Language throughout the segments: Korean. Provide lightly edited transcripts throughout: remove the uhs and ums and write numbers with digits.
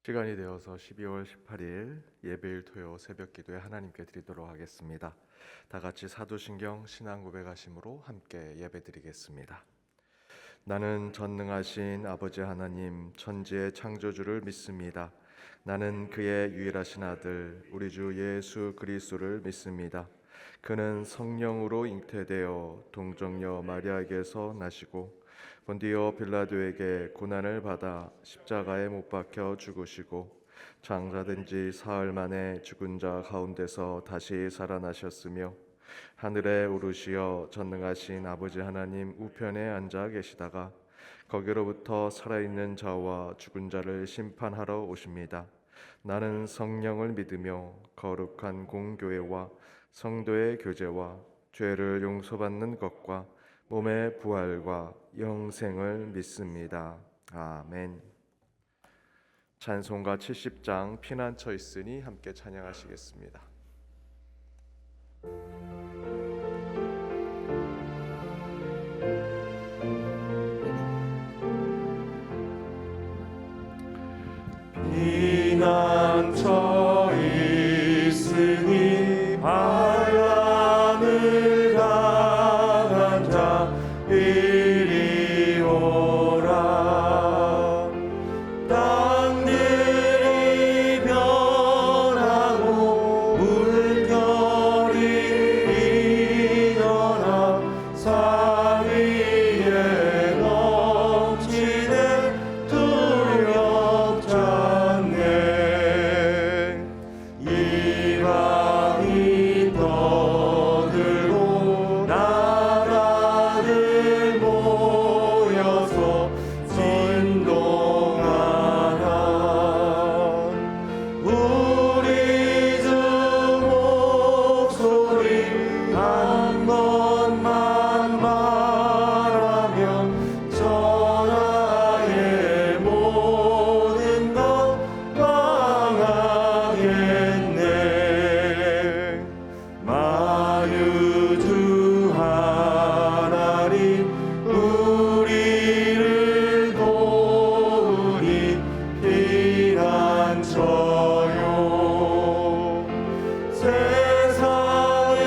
시간이 되어서 12월 18일 예배일 토요 새벽 기도에 하나님께 드리도록 하겠습니다. 다 같이 사도신경 신앙 고백하심으로 함께 예배드리겠습니다. 나는 전능하신 아버지 하나님 천지의 창조주를 믿습니다. 나는 그의 유일하신 아들 우리 주 예수 그리스도를 믿습니다. 그는 성령으로 잉태되어 동정녀 마리아에게서 나시고 본디오 빌라도에게 고난을 받아 십자가에 못 박혀 죽으시고 장사된 지 사흘 만에 죽은 자 가운데서 다시 살아나셨으며 하늘에 오르시어 전능하신 아버지 하나님 우편에 앉아 계시다가 거기로부터 살아있는 자와 죽은 자를 심판하러 오십니다. 나는 성령을 믿으며 거룩한 공교회와 성도의 교제와 죄를 용서받는 것과 몸의 부활과 영생을 믿습니다. 아멘. 찬송가 70장 피난처 있으니 함께 찬양하시겠습니다. 피난처 있으니 바람을 당한 자 이리 오라. 땅들이 변하고 물결이 일어나 산 위에 넘치네 두렵지 않네. 이방이 떠들고 나라들 모여서 진동하라. 우리 주 목소리 한 번만 말하면 천하의 모든 것 망하겠네. 만유주 하나님 우리를 도우니 피난처요. 세상의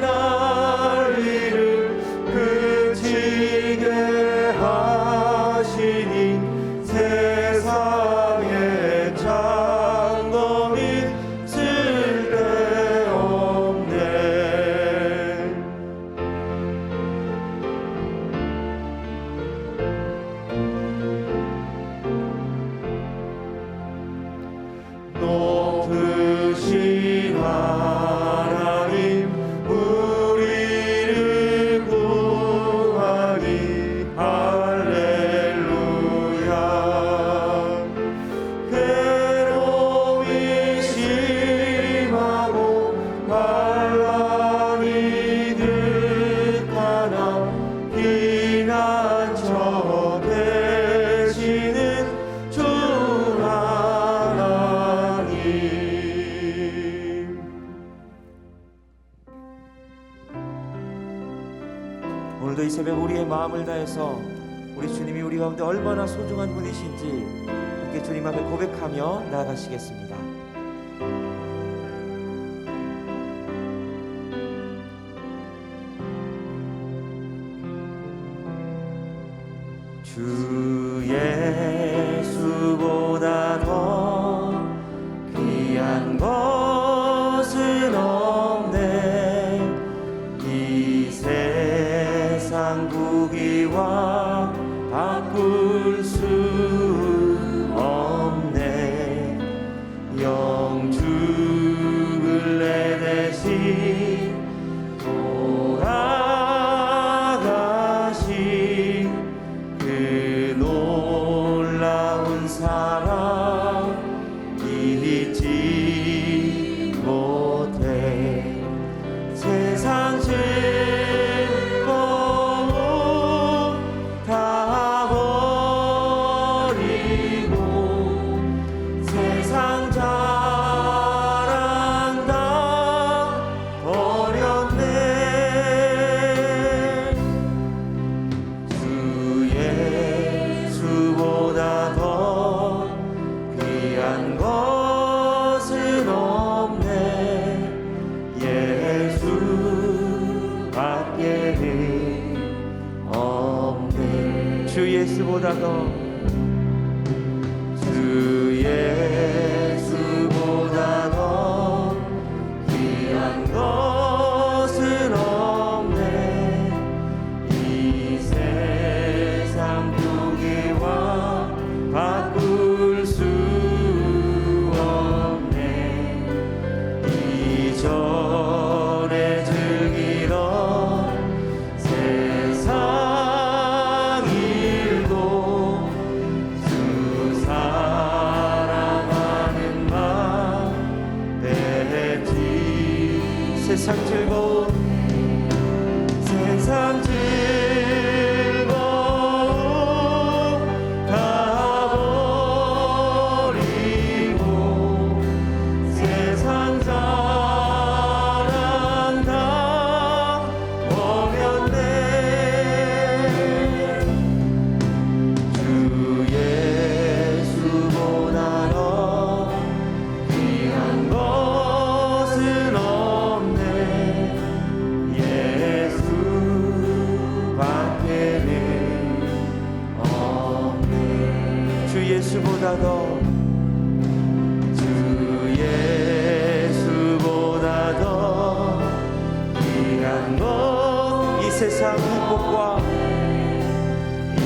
난리를 그치게 하시니 세상의 창검이 쓸데없네. 높으신 하나님 우리를 구하니 할렐루야. 괴로움이 심하고 환난이 득하나 피난처 되시는 주 하나님. 오늘도 이 새벽 우리의 마음을 다해서 우리 주님이 우리 가운데 얼마나 소중한 분이신지 함께 주님 앞에 고백하며 나아가시겠습니다. 주 예수보다 더 귀한 것은 없네. 이 세상 부귀와 바꿀 수 없네. 영죽을 내 대신 돌아가신 그 놀라운 사랑 잊지 못해. 세상 즐거움 다 버리고 세상 자랑 다 버렸네. 주 예수보다 더 귀한 예수보다 더 주 예수보다 더 귀한 것은 없네. 이 세상 두개와 바꿀 수 없네. 이전에 즐기던 세상 일도 주 사랑하는 마음 뺐지. 세상 즐거움 세상 즐거움 다 버리고 세상 사랑 다 버렸네. 주 예수보다 더 귀한 것은 없네. 예수 밖에는 없네. 주 예수보다 더 주 예수보다 더 귀한 것 이 세상 행복과 이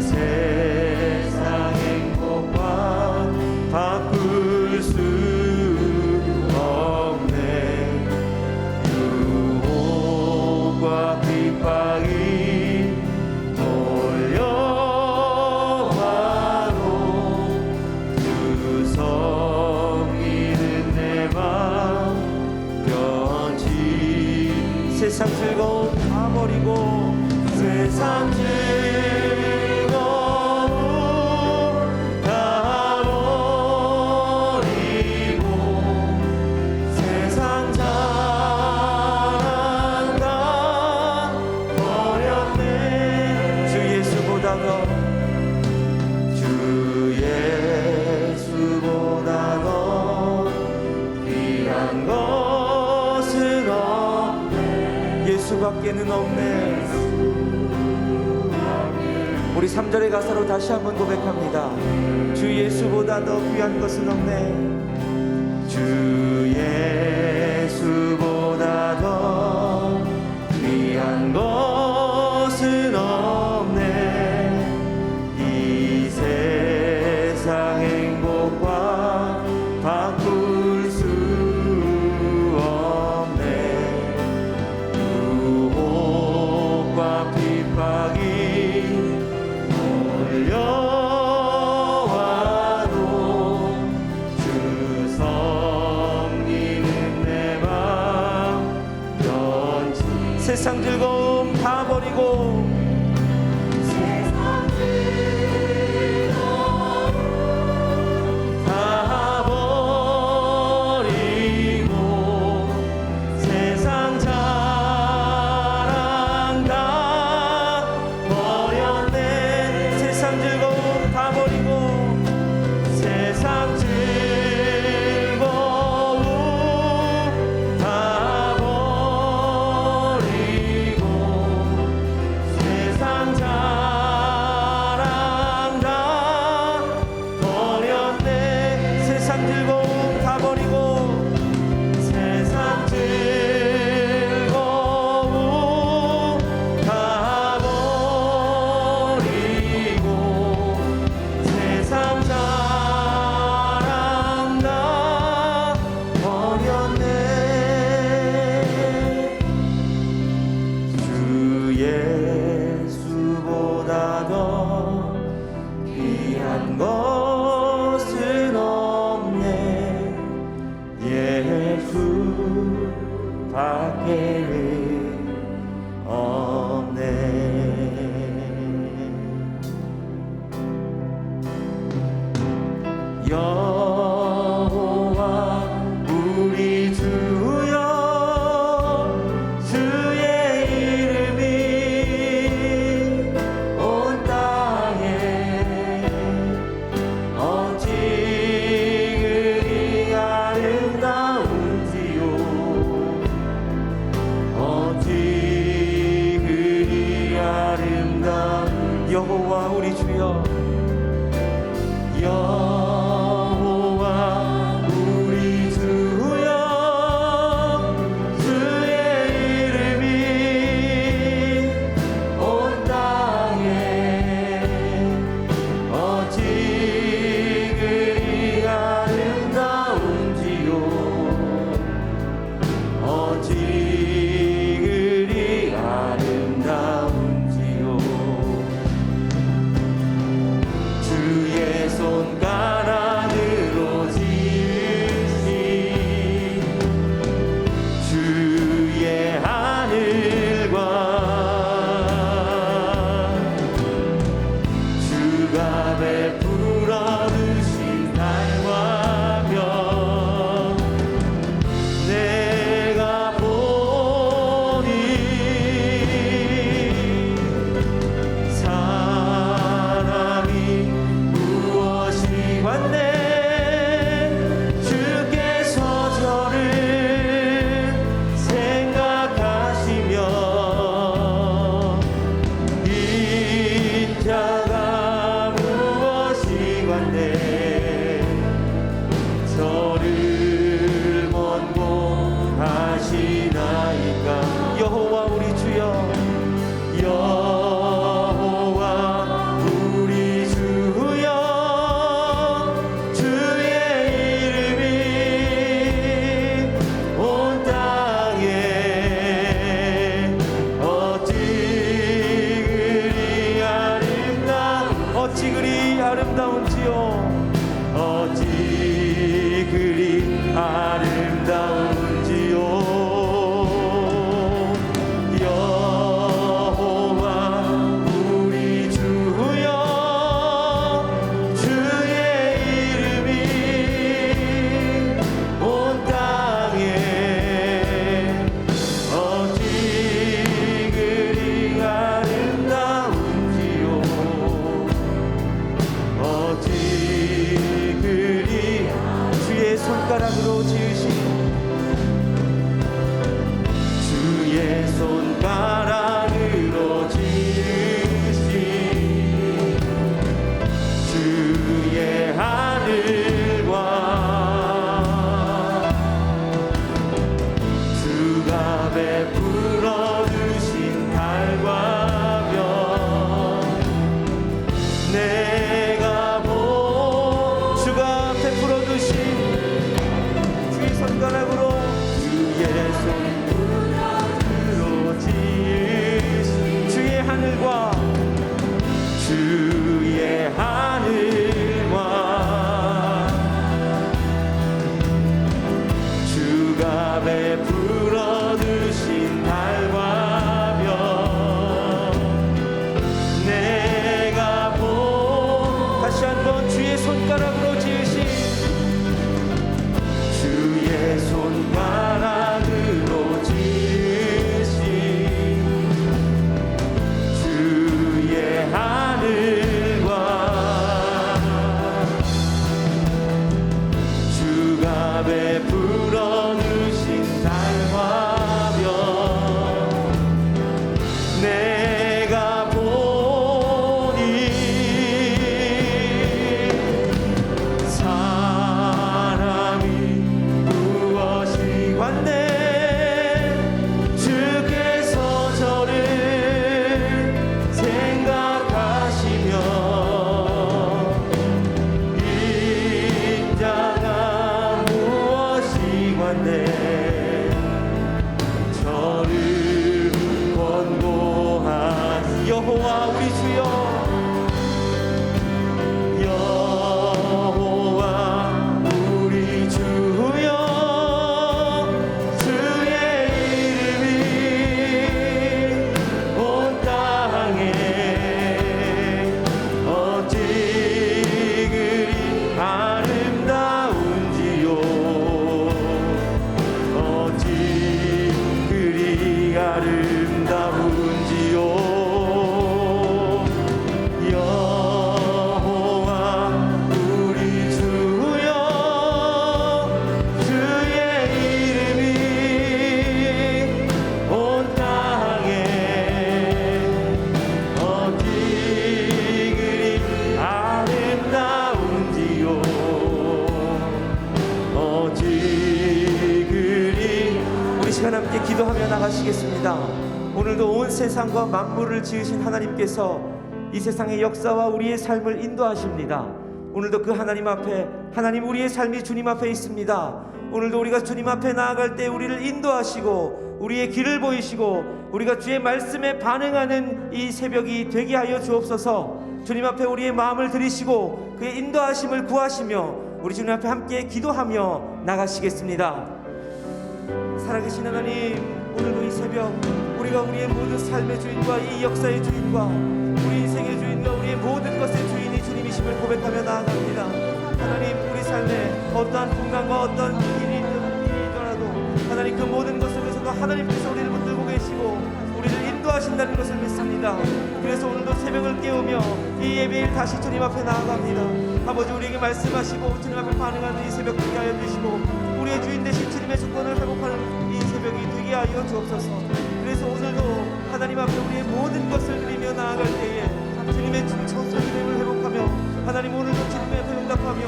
세상 행복과 바꿀 수 없네. 유혹과 핍박이 몰려와도 주 섬기는 내 맘 변치. 세상 즐거움 다 버리고 세상 즐거움 다 버리고 세상 자랑 다 버렸네. 주 예수보다 더 주 예수보다 더 귀한 것은 없네. 예수밖에는 없네. 우리 3절의 가사로 다시 한번 고백합니다. 주 예수보다 더 귀한 것은 없네. 주 예수보다 더 귀한 것은 없네. 이 세상 행복과 바꿀 수 없네. 유혹과 핍박이 몰려와도 주 섬기는 내 맘 변치. 세상 즐거움 다 버리고 세상 즐거움 다 버리고 세상 자랑 다 버렸네. 세상 즐거움 다 버리고 세상 즐거움 다 버리고 세상 자랑 다 버렸네. 세상 즐거움 다 버리고 세상 즐거움 다 버리고 세상 자랑 다 버렸네. 주 예수보다 더 귀한 것은 없네. 예수 밖에는 없네. 여호와 우리 주여 주의 이름이 온 땅에 어찌 그리 아름다운지요. 어찌 그리 아름다운 여호와 우리 주 손가락으로 지으신 주의 손가락으로 지으신 주의 하늘과 주가 베풀어 주신 달과 별 내가 주가 베풀어 주신 주의 손가락으로 지으신 주의 하늘과 주의 하늘과 주가 베풀어 주신 달과 별 내가 다시 한번 주의 손가락으로 지으신 주의 손가락으로 지으신 주의 하늘과 주가 베풀어 주신 달과 별 내가 보니 사람이 무엇이 관대 주께서 저를 생각하시며 인자가 무엇이 관대 저를 권고한 여호와 우리 주여 여호와 우리 주여 주의 이름이 온 땅에 어찌 그리 아름다운지요 어찌 그리 아름다운지요 여호와 우리 주여 주의 이름이 온 땅에 어찌 그리 아름다운지요 어찌 그리 우리 시간 함께 기도하며 나가시겠습니다. 오늘도 온 세상과 만물을 지으신 하나님께서 이 세상의 역사와 우리의 삶을 인도하십니다. 오늘도 그 하나님 앞에 하나님 우리의 삶이 주님 앞에 있습니다. 오늘도 우리가 주님 앞에 나아갈 때 우리를 인도하시고 우리의 길을 보이시고 우리가 주의 말씀에 반응하는 이 새벽이 되게 하여 주옵소서. 주님 앞에 우리의 마음을 들이시고 그의 인도하심을 구하시며 우리 주님 앞에 함께 기도하며 나가시겠습니다. 살아계신 하나님, 오늘도 이 새벽 우리가 우리의 모든 삶의 주인과 이 역사의 주인과 우리 인생의 주인과 우리의 모든 것의 주인이 주님이심을 고백하며 나아갑니다. 하나님, 우리 삶에 어떠한 풍랑과 어떠한 길이 있더라도 하나님 그 모든 것 속에서도 하나님께서 우리를 붙들고 계시고 우리를 인도하신다는 것을 믿습니다. 그래서 오늘도 새벽을 깨우며 이 예배일 다시 주님 앞에 나아갑니다. 아버지, 우리에게 말씀하시고 주님 앞에 반응하는 이 새벽 되게 하여 주시고 우리의 주인 되신 주님의 주권을 회복하는 이 새벽이 되게 하여 주옵소서. 그래서 오늘도 하나님 앞에 우리의 모든 것을 드리며 나아갈 때에 주님의 천소님을 회복하며 하나님 오늘도 주님의 앞에 응답하며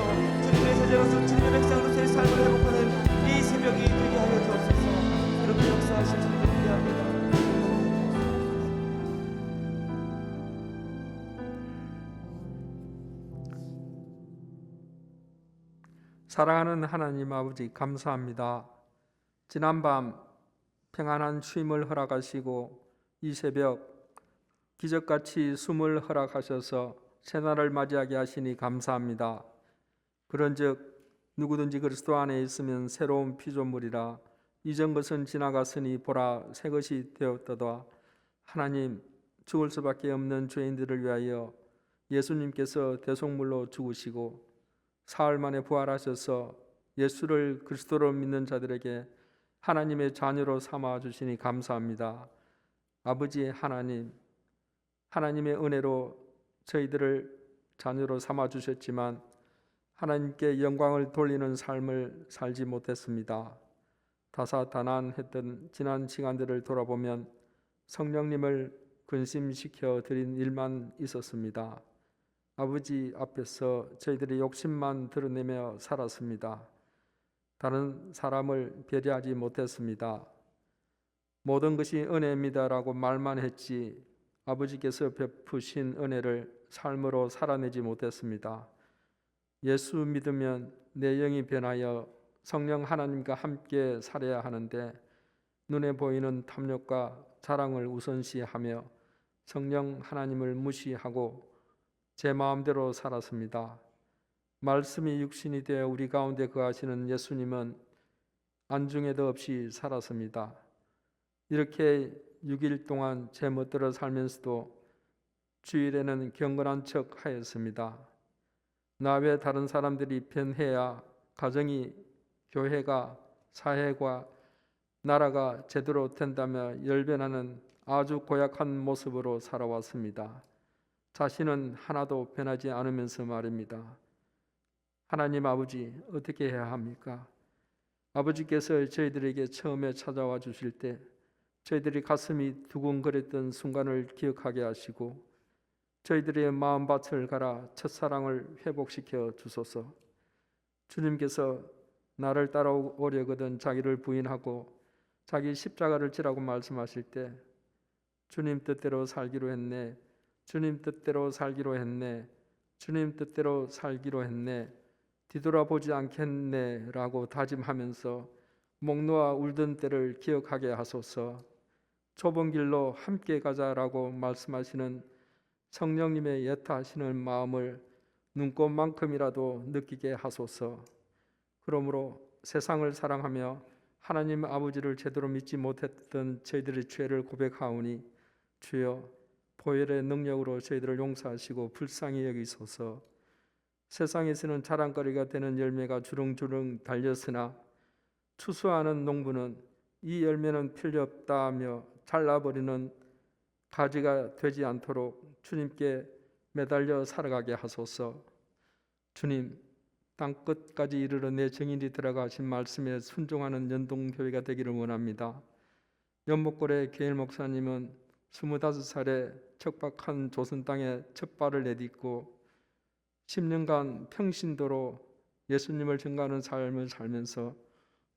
주님의 제자로서 주님의 백성으로서의 삶을 회복하는 이 새벽이 되게 하여 주옵소서. 그렇게 역사하실 주님을 기대합니다. 사랑하는 하나님 아버지, 감사합니다. 지난밤 평안한 쉼을 허락하시고 이 새벽 기적같이 숨을 허락하셔서 새날을 맞이하게 하시니 감사합니다. 그런즉 누구든지 그리스도 안에 있으면 새로운 피조물이라 이전 것은 지나갔으니 보라 새 것이 되었도다. 하나님, 죽을 수밖에 없는 죄인들을 위하여 예수님께서 대속물로 죽으시고 사흘 만에 부활하셔서 예수를 그리스도로 믿는 자들에게 하나님의 자녀로 삼아 주시니 감사합니다. 아버지 하나님, 하나님의 은혜로 저희들을 자녀로 삼아 주셨지만 하나님께 영광을 돌리는 삶을 살지 못했습니다. 다사다난했던 지난 시간들을 돌아보면 성령님을 근심시켜 드린 일만 있었습니다. 아버지 앞에서 저희들이 욕심만 드러내며 살았습니다. 다른 사람을 배려하지 못했습니다. 모든 것이 은혜입니다라고 말만 했지 아버지께서 베푸신 은혜를 삶으로 살아내지 못했습니다. 예수 믿으면 내 영이 변하여 성령 하나님과 함께 살아야 하는데 눈에 보이는 탐욕과 자랑을 우선시하며 성령 하나님을 무시하고 제 마음대로 살았습니다. 말씀이 육신이 되어 우리 가운데 거하시는 예수님은 안중에도 없이 살았습니다. 이렇게 6일 동안 제 멋대로 살면서도 주일에는 경건한 척 하였습니다. 나 외 다른 사람들이 변해야 가정이, 교회가, 사회가, 나라가 제대로 된다며 열변하는 아주 고약한 모습으로 살아왔습니다. 자신은 하나도 변하지 않으면서 말입니다. 하나님 아버지, 어떻게 해야 합니까? 아버지께서 저희들에게 처음에 찾아와 주실 때 저희들이 가슴이 두근거렸던 순간을 기억하게 하시고 저희들의 마음밭을 갈아 첫사랑을 회복시켜 주소서. 주님께서 나를 따라오려거든 자기를 부인하고 자기 십자가를 지라고 말씀하실 때 주님 뜻대로 살기로 했네, 주님 뜻대로 살기로 했네, 주님 뜻대로 살기로 했네, 뒤돌아보지 않겠네 라고 다짐하면서 목 놓아 울던 때를 기억하게 하소서. 좁은 길로 함께 가자라고 말씀하시는 성령님의 예타하시는 마음을 눈꼽만큼이라도 느끼게 하소서. 그러므로 세상을 사랑하며 하나님 아버지를 제대로 믿지 못했던 저희들의 죄를 고백하오니 주여 보혈의 능력으로 저희들을 용서하시고 불쌍히 여기소서. 세상에서는 자랑거리가 되는 열매가 주렁주렁 달렸으나 추수하는 농부는 이 열매는 필요 없다 하며 잘라버리는 가지가 되지 않도록 주님께 매달려 살아가게 하소서. 주님, 땅끝까지 이르러 내 정인이 들어가신 말씀에 순종하는 연동교회가 되기를 원합니다. 연목골의 계일 목사님은 25살에 척박한 조선 땅에 첫 발을 내딛고 10년간 평신도로 예수님을 증거하는 삶을 살면서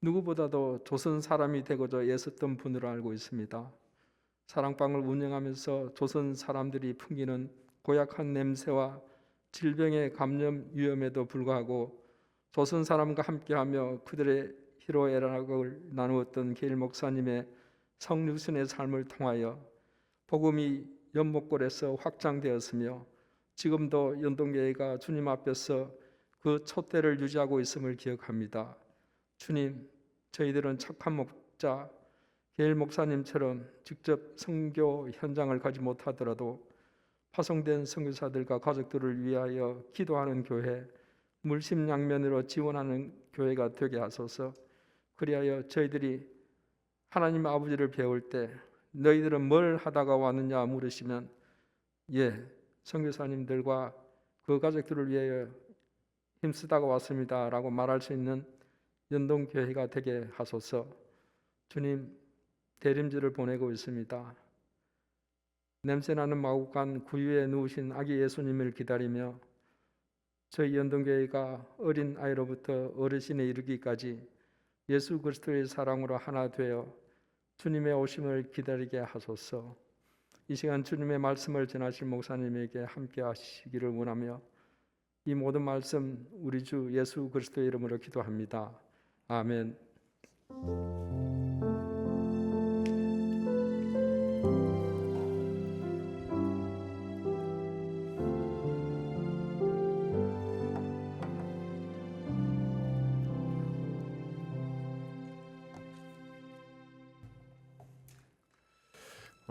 누구보다도 조선 사람이 되고자 애썼던 분으로 알고 있습니다. 사랑방을 운영하면서 조선 사람들이 풍기는 고약한 냄새와 질병의 감염 위험에도 불구하고 조선 사람과 함께하며 그들의 희로애락을 나누었던 계일 목사님의 성육신의 삶을 통하여 복음이 연목골에서 확장되었으며 지금도 연동교회가 주님 앞에서 그 촛대를 유지하고 있음을 기억합니다. 주님, 저희들은 착한 목자 계일 목사님처럼 직접 선교 현장을 가지 못하더라도 파송된 선교사들과 가족들을 위하여 기도하는 교회, 물심양면으로 지원하는 교회가 되게 하소서. 그리하여 저희들이 하나님 아버지를 배울 때 너희들은 뭘 하다가 왔느냐 물으시면 선교사님들과 그 가족들을 위하여 힘쓰다가 왔습니다 라고 말할 수 있는 연동교회가 되게 하소서. 주님, 대림주를 보내고 있습니다. 냄새나는 마구간 구유에 누우신 아기 예수님을 기다리며 저희 연동교회가 어린 아이로부터 어르신에 이르기까지 예수 그리스도의 사랑으로 하나 되어 주님의 오심을 기다리게 하소서. 이 시간 주님의 말씀을 전하실 목사님에게 함께 하시기를 원하며 이 모든 말씀 우리 주 예수 그리스도의 이름으로 기도합니다. 아멘.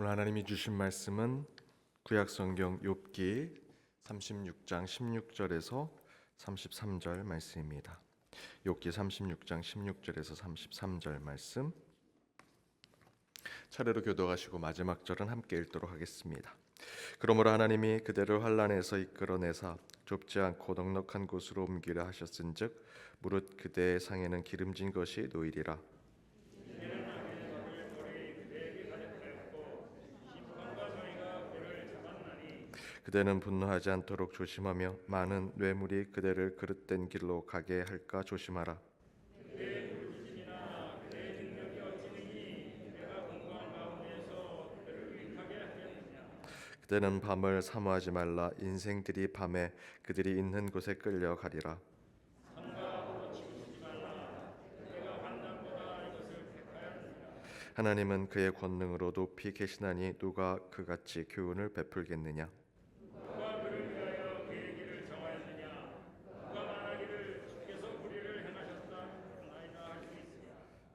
오늘 하나님이 주신 말씀은 구약성경 욥기 36장 16절에서 33절 말씀입니다. 욥기 36장 16절에서 33절 말씀 차례로 교독하시고 마지막 절은 함께 읽도록 하겠습니다. 그러므로 하나님이 그대를 환난에서 이끌어내사 좁지 않고 넉넉한 곳으로 옮기려 하셨은즉 무릇 그대의 상에는 기름진 것이 놓이리라. 그대는 분노하지 않도록 조심하며 많은 뇌물이 그대를 그릇된 길로 가게 할까 조심하라. 그대는 밤을 사모하지 말라. 인생들이 밤에 그들이 있는 곳에 끌려가리라. 하나님은 그의 권능으로 높이 계시나니 누가 그같이 교훈을 베풀겠느냐.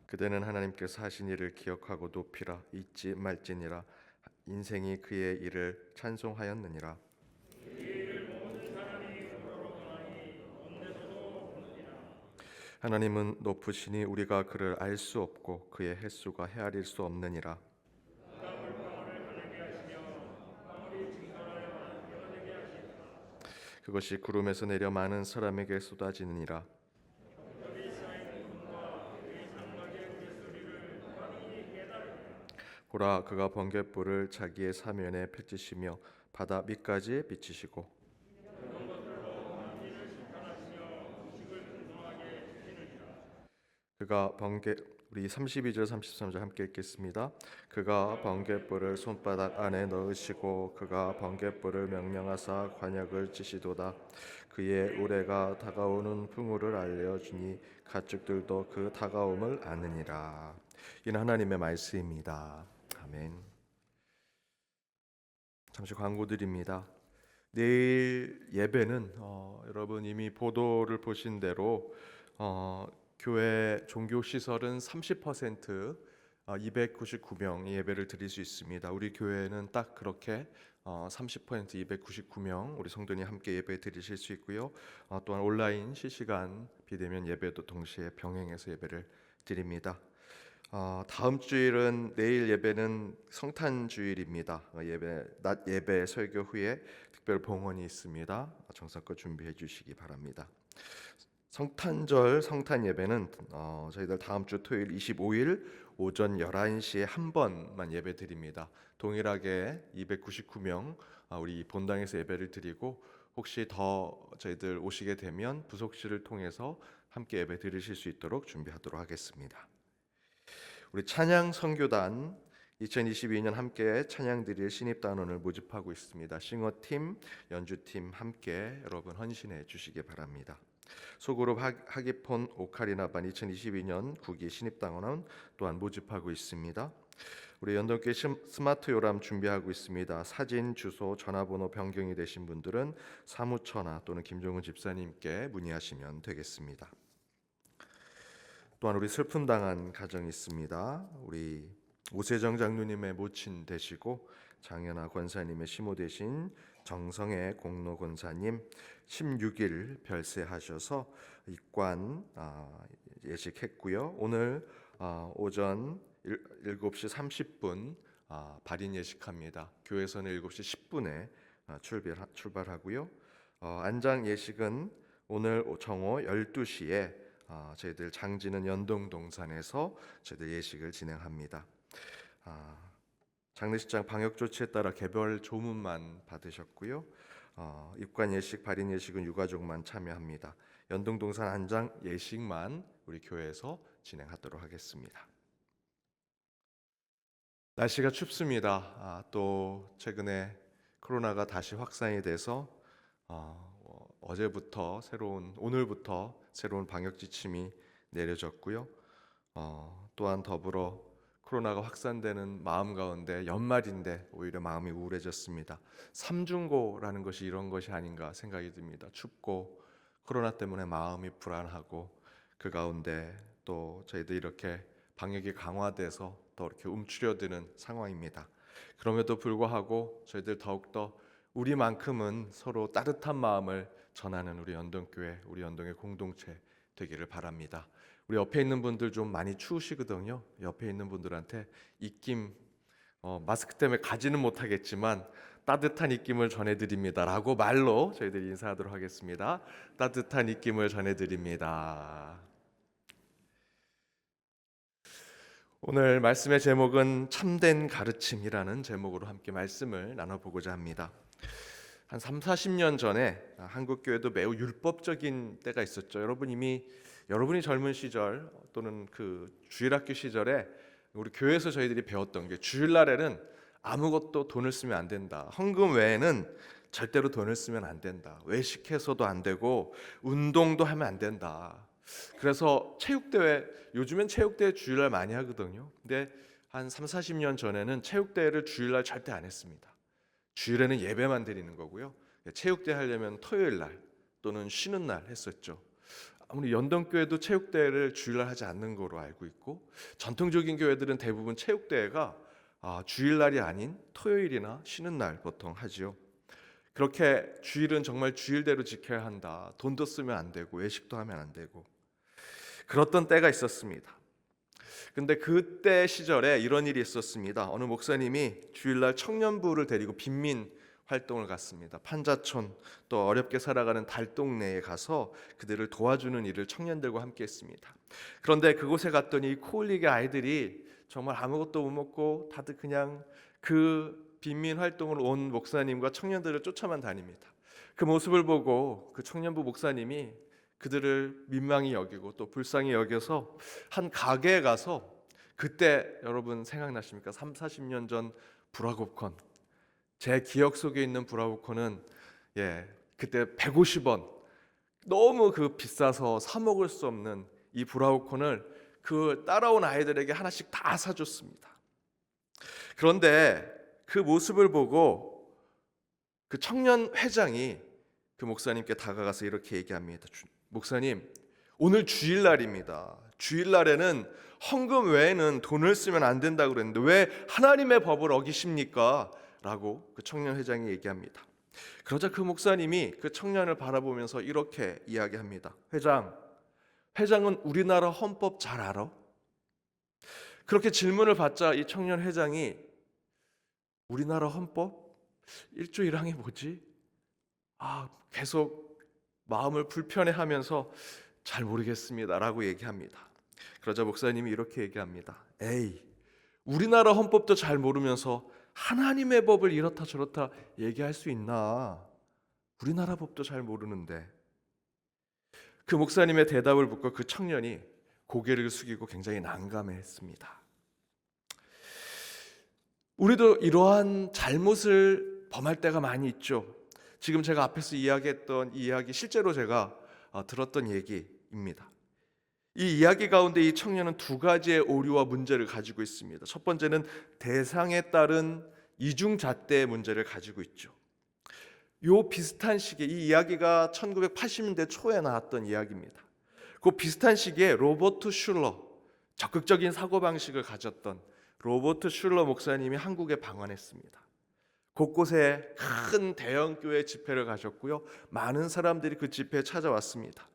그대는 하나님께서 하신 일을 기억하고 높이라. 잊지 말지니라. 인생이 그의 일을 찬송하였느니라. 하나님은 높으시니 우리가 그를 알 수 없고 그의 횟수가 헤아릴 수 없느니라. 그것이 구름에서 내려 많은 사람에게 쏟아지느니라. 보라, 그가 번갯불을 자기의 사면에 펼치시며 바다 밑까지 비치시고 그가 우리 32절 33절 함께 읽겠습니다. 그가 번갯불을 손바닥 안에 넣으시고 그가 번갯불을 명령하사 관역을 치시도다. 그의 우레가 다가오는 풍우를 알려주니 가축들도 그 다가옴을 아느니라. 이는 하나님의 말씀입니다. 아멘. 잠시 광고 드립니다. 내일 예배는 여러분 이미 보도를 보신 대로 교회 종교 시설은 30% 299명이 예배를 드릴 수 있습니다. 우리 교회는 딱 그렇게 30% 299명 우리 성도님 함께 예배 드리실 수 있고요. 또한 온라인 실시간 비대면 예배도 동시에 병행해서 예배를 드립니다. 다음 주일은 내일 예배는 성탄 주일입니다. 낮 예배 설교 후에 특별 봉헌이 있습니다. 정성껏 준비해 주시기 바랍니다. 성탄절 성탄 예배는 저희들 다음 주 토요일 25일 오전 11시에 한 번만 예배 드립니다. 동일하게 299명 우리 본당에서 예배를 드리고 혹시 더 저희들 오시게 되면 부속실을 통해서 함께 예배 드리실 수 있도록 준비하도록 하겠습니다. 우리 찬양 선교단 2022년 함께 찬양 드릴 신입단원을 모집하고 있습니다. 싱어팀, 연주팀 함께 여러분 헌신해 주시기 바랍니다. 소그룹 하기폰 오카리나반 2022년 9기 신입단원 또한 모집하고 있습니다. 우리 연동교회 스마트 요람 준비하고 있습니다. 사진, 주소, 전화번호 변경이 되신 분들은 사무처나 또는 김종훈 집사님께 문의하시면 되겠습니다. 또한 우리 슬픔 당한 가정이 있습니다. 우리 오세정 장로님의 모친 되시고 장현아 권사님의 시모 되신 정성애 공로 권사님 16일 별세하셔서 입관 예식했고요. 오늘 오전 7시 30분 발인 예식합니다. 교회에서는 7시 10분에 출발하고요. 안장 예식은 오늘 정오 12시에 저희들 장지는 연동동산에서 저희들 예식을 진행합니다. 장례식장 방역 조치에 따라 개별 조문만 받으셨고요. 입관 예식, 발인 예식은 유가족만 참여합니다. 연동동산 안장 예식만 우리 교회에서 진행하도록 하겠습니다. 날씨가 춥습니다. 또 최근에 코로나가 다시 확산이 돼서 오늘부터 새로운 방역 지침이 내려졌고요. 또한 더불어 코로나가 확산되는 마음 가운데 연말인데 오히려 마음이 우울해졌습니다. 삼중고라는 것이 이런 것이 아닌가 생각이 듭니다. 춥고 코로나 때문에 마음이 불안하고 그 가운데 또 저희들 이렇게 방역이 강화돼서 더 이렇게 움츠려드는 상황입니다. 그럼에도 불구하고 저희들 더욱더 우리만큼은 서로 따뜻한 마음을 전하는 우리 연동교회, 우리 연동의 공동체 되기를 바랍니다. 우리 옆에 있는 분들 좀 많이 추우시거든요. 옆에 있는 분들한테 입김 마스크 때문에 가지는 못하겠지만 따뜻한 입김을 전해드립니다라고 말로 저희들이 인사하도록 하겠습니다. 따뜻한 입김을 전해드립니다. 오늘 말씀의 제목은 참된 가르침이라는 제목으로 함께 말씀을 나눠보고자 합니다. 한 30-40년 전에 한국 교회도 매우 율법적인 때가 있었죠. 여러분이 젊은 시절 또는 그 주일학교 시절에 우리 교회에서 저희들이 배웠던 게 주일날에는 아무것도 돈을 쓰면 안 된다. 헌금 외에는 절대로 돈을 쓰면 안 된다. 외식해서도 안 되고 운동도 하면 안 된다. 그래서 체육대회, 요즘엔 체육대회 주일날 많이 하거든요. 근데 한 30-40년 전에는 체육대회를 주일날 절대 안 했습니다. 주일에는 예배만 드리는 거고요. 체육대회 하려면 토요일날 또는 쉬는 날 했었죠. 아무리 연동교회도 체육대회를 주일날 하지 않는 거로 알고 있고, 전통적인 교회들은 대부분 체육대회가 주일날이 아닌 토요일이나 쉬는 날 보통 하지요. 그렇게 주일은 정말 주일대로 지켜야 한다. 돈도 쓰면 안 되고 외식도 하면 안 되고 그랬던 때가 있었습니다. 근데 그때 시절에 이런 일이 있었습니다. 어느 목사님이 주일날 청년부를 데리고 빈민 활동을 갔습니다. 판자촌 또 어렵게 살아가는 달동네에 가서 그들을 도와주는 일을 청년들과 함께 했습니다. 그런데 그곳에 갔더니 코올릭의 아이들이 정말 아무것도 못 먹고 다들 그냥 그 빈민 활동을 온 목사님과 청년들을 쫓아만 다닙니다. 그 모습을 보고 그 청년부 목사님이 그들을 민망히 여기고 또 불쌍히 여겨서 한 가게에 가서, 그때 여러분 생각나십니까? 30-40년 전 브라보콘, 제 기억 속에 있는 브라보콘은 그때 150원, 너무 그 비싸서 사 먹을 수 없는 이 브라보콘을 그 따라온 아이들에게 하나씩 다 사줬습니다. 그런데 그 모습을 보고 그 청년 회장이 그 목사님께 다가가서 이렇게 얘기합니다. 목사님, 오늘 주일날입니다. 주일날에는 헌금 외에는 돈을 쓰면 안 된다고 그랬는데 왜 하나님의 법을 어기십니까? 라고 그 청년 회장이 얘기합니다. 그러자 그 목사님이 그 청년을 바라보면서 이렇게 이야기합니다. 회장은 우리나라 헌법 잘 알아? 그렇게 질문을 받자 이 청년 회장이 우리나라 헌법? 1조 1항이 뭐지? 계속 마음을 불편해하면서 잘 모르겠습니다 라고 얘기합니다. 그러자 목사님이 이렇게 얘기합니다. 우리나라 헌법도 잘 모르면서 하나님의 법을 이렇다 저렇다 얘기할 수 있나? 우리나라 법도 잘 모르는데. 그 목사님의 대답을 듣고 그 청년이 고개를 숙이고 굉장히 난감해했습니다. 우리도 이러한 잘못을 범할 때가 많이 있죠. 지금 제가 앞에서 이야기했던 이 이야기 실제로 제가 들었던 얘기입니다. 이 이야기 가운데 이 청년은 두 가지의 오류와 문제를 가지고 있습니다. 첫 번째는 대상에 따른 이중잣대의 문제를 가지고 있죠. 요 비슷한 시기에, 이 이야기가 1980년대 초에 나왔던 이야기입니다. 그 비슷한 시기에 로버트 슐러, 적극적인 사고방식을 가졌던 로버트 슐러 목사님이 한국에 방문했습니다. 곳곳에 큰 대형 교회 집회를 가졌고요. 많은 사람들이 그 집회에 찾아왔습니다.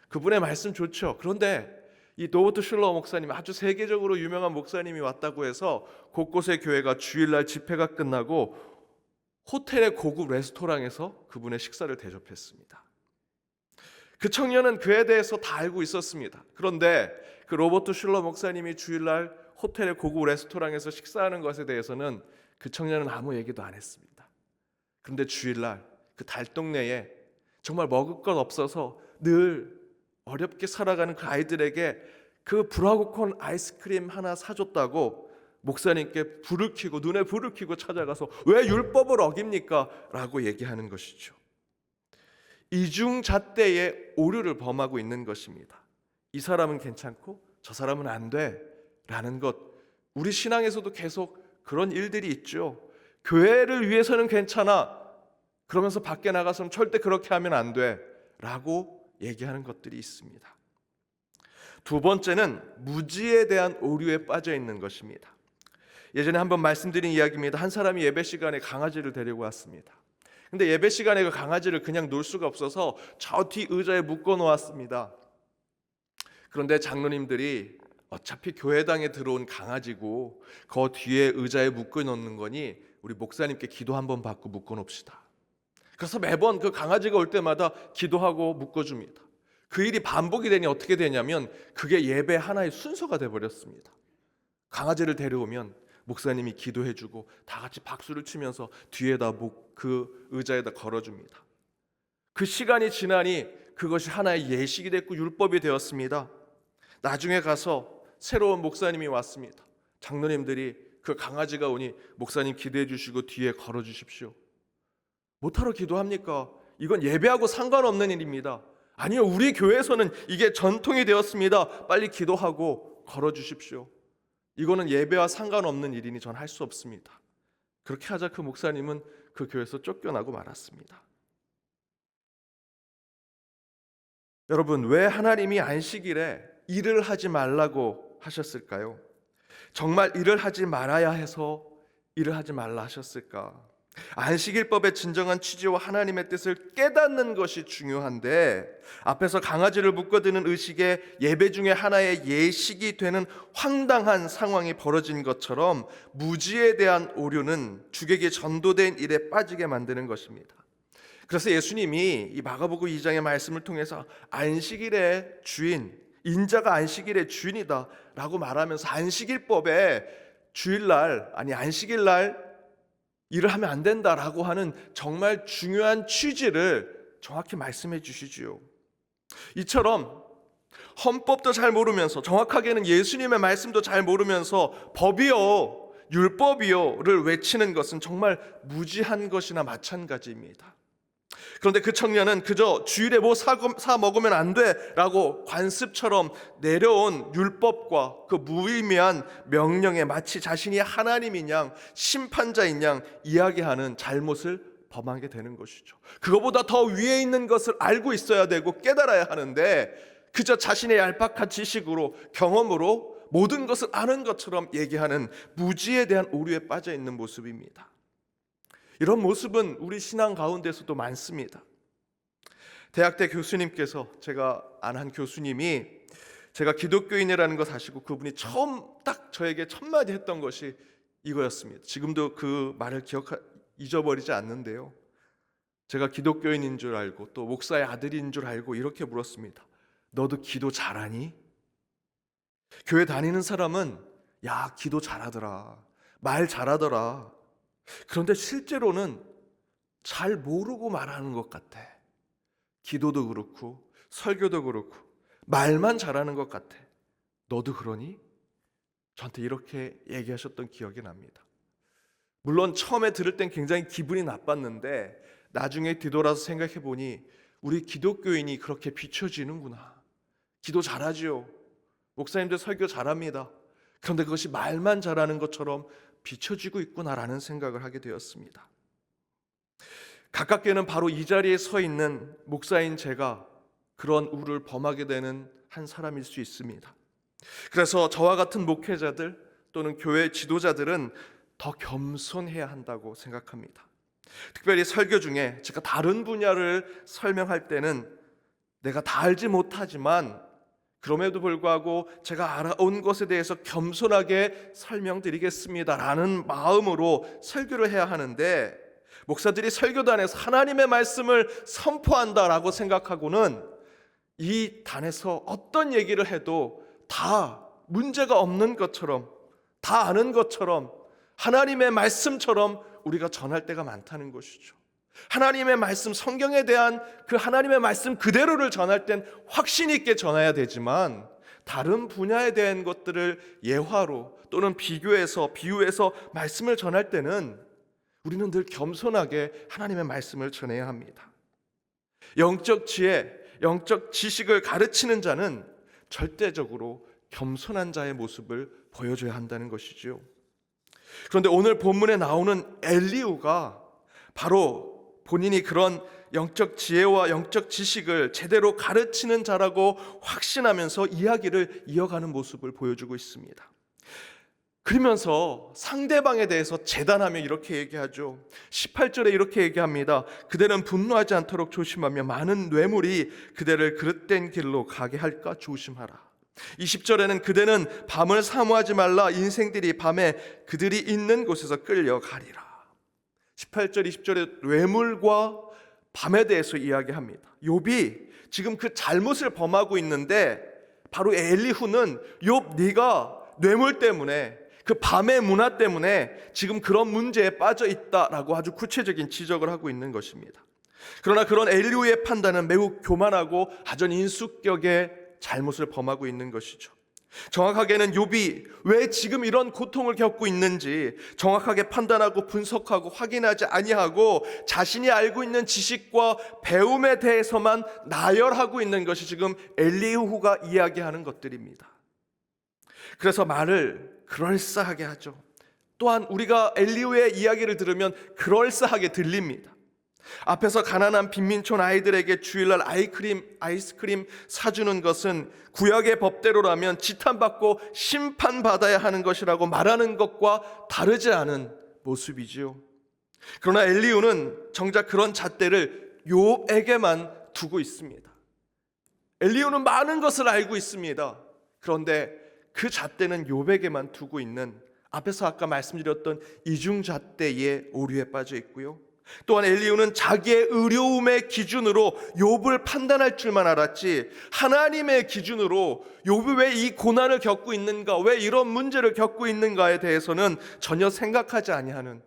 그분의 말씀 좋죠. 그런데 이 로버트 슐러 목사님, 아주 세계적으로 유명한 목사님이 왔다고 해서 곳곳의 교회가 주일날 집회가 끝나고 호텔의 고급 레스토랑에서 그분의 식사를 대접했습니다. 그 청년은 그에 대해서 다 알고 있었습니다. 그런데 그 로버트 슐러 목사님이 주일날 호텔의 고급 레스토랑에서 식사하는 것에 대해서는 그 청년은 아무 얘기도 안 했습니다. 그런데 주일날 그 달동네에 정말 먹을 것 없어서 늘 어렵게 살아가는 그 아이들에게 그 브라보콘 아이스크림 하나 사줬다고 목사님께 불을 켜고, 눈에 불을 켜고 찾아가서 왜 율법을 어깁니까? 라고 얘기하는 것이죠. 이중잣대의 오류를 범하고 있는 것입니다. 이 사람은 괜찮고 저 사람은 안 돼 라는 것, 우리 신앙에서도 계속 그런 일들이 있죠. 교회를 위해서는 괜찮아, 그러면서 밖에 나가서는 절대 그렇게 하면 안 돼 라고 얘기하는 것들이 있습니다. 두 번째는 무지에 대한 오류에 빠져 있는 것입니다. 예전에 한번 말씀드린 이야기입니다. 한 사람이 예배 시간에 강아지를 데리고 왔습니다. 근데 예배 시간에 그 강아지를 그냥 놓을 수가 없어서 저 뒤 의자에 묶어 놓았습니다. 그런데 장로님들이 어차피 교회당에 들어온 강아지고 그 뒤에 의자에 묶어 놓는 거니 우리 목사님께 기도 한번 받고 묶어놓읍시다. 그래서 매번 그 강아지가 올 때마다 기도하고 묶어줍니다. 그 일이 반복이 되니 어떻게 되냐면 그게 예배 하나의 순서가 돼버렸습니다. 강아지를 데려오면 목사님이 기도해주고 다 같이 박수를 치면서 뒤에다 그 의자에다 걸어줍니다. 그 시간이 지나니 그것이 하나의 예식이 됐고 율법이 되었습니다. 나중에 가서 새로운 목사님이 왔습니다. 장로님들이 그 강아지가 오니 목사님 기도해 주시고 뒤에 걸어 주십시오. 못하러 기도합니까? 이건 예배하고 상관없는 일입니다. 아니요, 우리 교회에서는 이게 전통이 되었습니다. 빨리 기도하고 걸어 주십시오. 이거는 예배와 상관없는 일이니 전 할 수 없습니다. 그렇게 하자 그 목사님은 그 교회에서 쫓겨나고 말았습니다. 여러분, 왜 하나님이 안식일에 일을 하지 말라고 하셨을까요? 정말 일을 하지 말아야 해서 일을 하지 말라 하셨을까? 안식일법의 진정한 취지와 하나님의 뜻을 깨닫는 것이 중요한데 앞에서 강아지를 묶어드는 의식의 예배 중에 하나의 예식이 되는 황당한 상황이 벌어진 것처럼 무지에 대한 오류는 주객이 전도된 일에 빠지게 만드는 것입니다. 그래서 예수님이 이 마가복음 2장의 말씀을 통해서 안식일의 주인, 인자가 안식일의 주인이다 라고 말하면서 안식일법에 주일날 아니 안식일날 일을 하면 안 된다라고 하는 정말 중요한 취지를 정확히 말씀해 주시지요. 이처럼 헌법도 잘 모르면서 정확하게는 예수님의 말씀도 잘 모르면서 법이요 율법이요를 외치는 것은 정말 무지한 것이나 마찬가지입니다. 그런데 그 청년은 그저 주일에 뭐 사 먹으면 안 돼라고 관습처럼 내려온 율법과 그 무의미한 명령에 마치 자신이 하나님인 양 심판자인 양 이야기하는 잘못을 범하게 되는 것이죠. 그거보다 더 위에 있는 것을 알고 있어야 되고 깨달아야 하는데 그저 자신의 얄팍한 지식으로 경험으로 모든 것을 아는 것처럼 얘기하는 무지에 대한 오류에 빠져 있는 모습입니다. 이런 모습은 우리 신앙 가운데서도 많습니다. 대학 때 교수님께서 제가 아는 교수님이 제가 기독교인이라는 것 아시고 그분이 처음 딱 저에게 첫 마디 했던 것이 이거였습니다. 지금도 그 말을 잊어버리지 않는데요. 제가 기독교인인 줄 알고 또 목사의 아들인 줄 알고 이렇게 물었습니다. 너도 기도 잘하니? 교회 다니는 사람은 야 기도 잘하더라, 말 잘하더라. 그런데 실제로는 잘 모르고 말하는 것 같아. 기도도 그렇고 설교도 그렇고 말만 잘하는 것 같아. 너도 그러니? 저한테 이렇게 얘기하셨던 기억이 납니다. 물론 처음에 들을 땐 굉장히 기분이 나빴는데 나중에 뒤돌아서 생각해 보니 우리 기독교인이 그렇게 비춰지는구나. 기도 잘하지요. 목사님들 설교 잘합니다. 그런데 그것이 말만 잘하는 것처럼 비춰지고 있구나라는 생각을 하게 되었습니다. 가깝게는 바로 이 자리에 서 있는 목사인 제가 그런 우를 범하게 되는 한 사람일 수 있습니다. 그래서 저와 같은 목회자들 또는 교회 지도자들은 더 겸손해야 한다고 생각합니다. 특별히 설교 중에 제가 다른 분야를 설명할 때는 내가 다 알지 못하지만 그럼에도 불구하고 제가 알아온 것에 대해서 겸손하게 설명드리겠습니다라는 마음으로 설교를 해야 하는데 목사들이 설교단에서 하나님의 말씀을 선포한다라고 생각하고는 이 단에서 어떤 얘기를 해도 다 문제가 없는 것처럼 다 아는 것처럼 하나님의 말씀처럼 우리가 전할 때가 많다는 것이죠. 하나님의 말씀, 성경에 대한 그 하나님의 말씀 그대로를 전할 땐 확신 있게 전해야 되지만 다른 분야에 대한 것들을 예화로 또는 비교해서 비유해서 말씀을 전할 때는 우리는 늘 겸손하게 하나님의 말씀을 전해야 합니다. 영적 지혜, 영적 지식을 가르치는 자는 절대적으로 겸손한 자의 모습을 보여줘야 한다는 것이지요. 그런데 오늘 본문에 나오는 엘리후가 바로 본인이 그런 영적 지혜와 영적 지식을 제대로 가르치는 자라고 확신하면서 이야기를 이어가는 모습을 보여주고 있습니다. 그러면서 상대방에 대해서 재단하며 이렇게 얘기하죠. 18절에 이렇게 얘기합니다. 그대는 분노하지 않도록 조심하며 많은 뇌물이 그대를 그릇된 길로 가게 할까 조심하라. 20절에는 그대는 밤을 사모하지 말라. 인생들이 밤에 그들이 있는 곳에서 끌려가리라. 18절 20절에 뇌물과 밤에 대해서 이야기합니다. 욥이 지금 그 잘못을 범하고 있는데 바로 엘리후는 욥 네가 뇌물 때문에 그 밤의 문화 때문에 지금 그런 문제에 빠져 있다라고 아주 구체적인 지적을 하고 있는 것입니다. 그러나 그런 엘리후의 판단은 매우 교만하고 아전 인수격의 잘못을 범하고 있는 것이죠. 정확하게는 욥이 왜 지금 이런 고통을 겪고 있는지 정확하게 판단하고 분석하고 확인하지 아니하고 자신이 알고 있는 지식과 배움에 대해서만 나열하고 있는 것이 지금 엘리후가 이야기하는 것들입니다. 그래서 말을 그럴싸하게 하죠. 또한 우리가 엘리후의 이야기를 들으면 그럴싸하게 들립니다. 앞에서 가난한 빈민촌 아이들에게 주일날 아이스크림 사주는 것은 구약의 법대로라면 지탄받고 심판받아야 하는 것이라고 말하는 것과 다르지 않은 모습이지요. 그러나 엘리후는 정작 그런 잣대를 욥에게만 두고 있습니다. 엘리후는 많은 것을 알고 있습니다. 그런데 그 잣대는 욥에게만 두고 있는, 앞에서 아까 말씀드렸던 이중잣대의 오류에 빠져 있고요. 또한 엘리후는 자기의 의로움의 기준으로 욥을 판단할 줄만 알았지 하나님의 기준으로 욥이 왜 이 고난을 겪고 있는가, 왜 이런 문제를 겪고 있는가에 대해서는 전혀 생각하지 아니하는,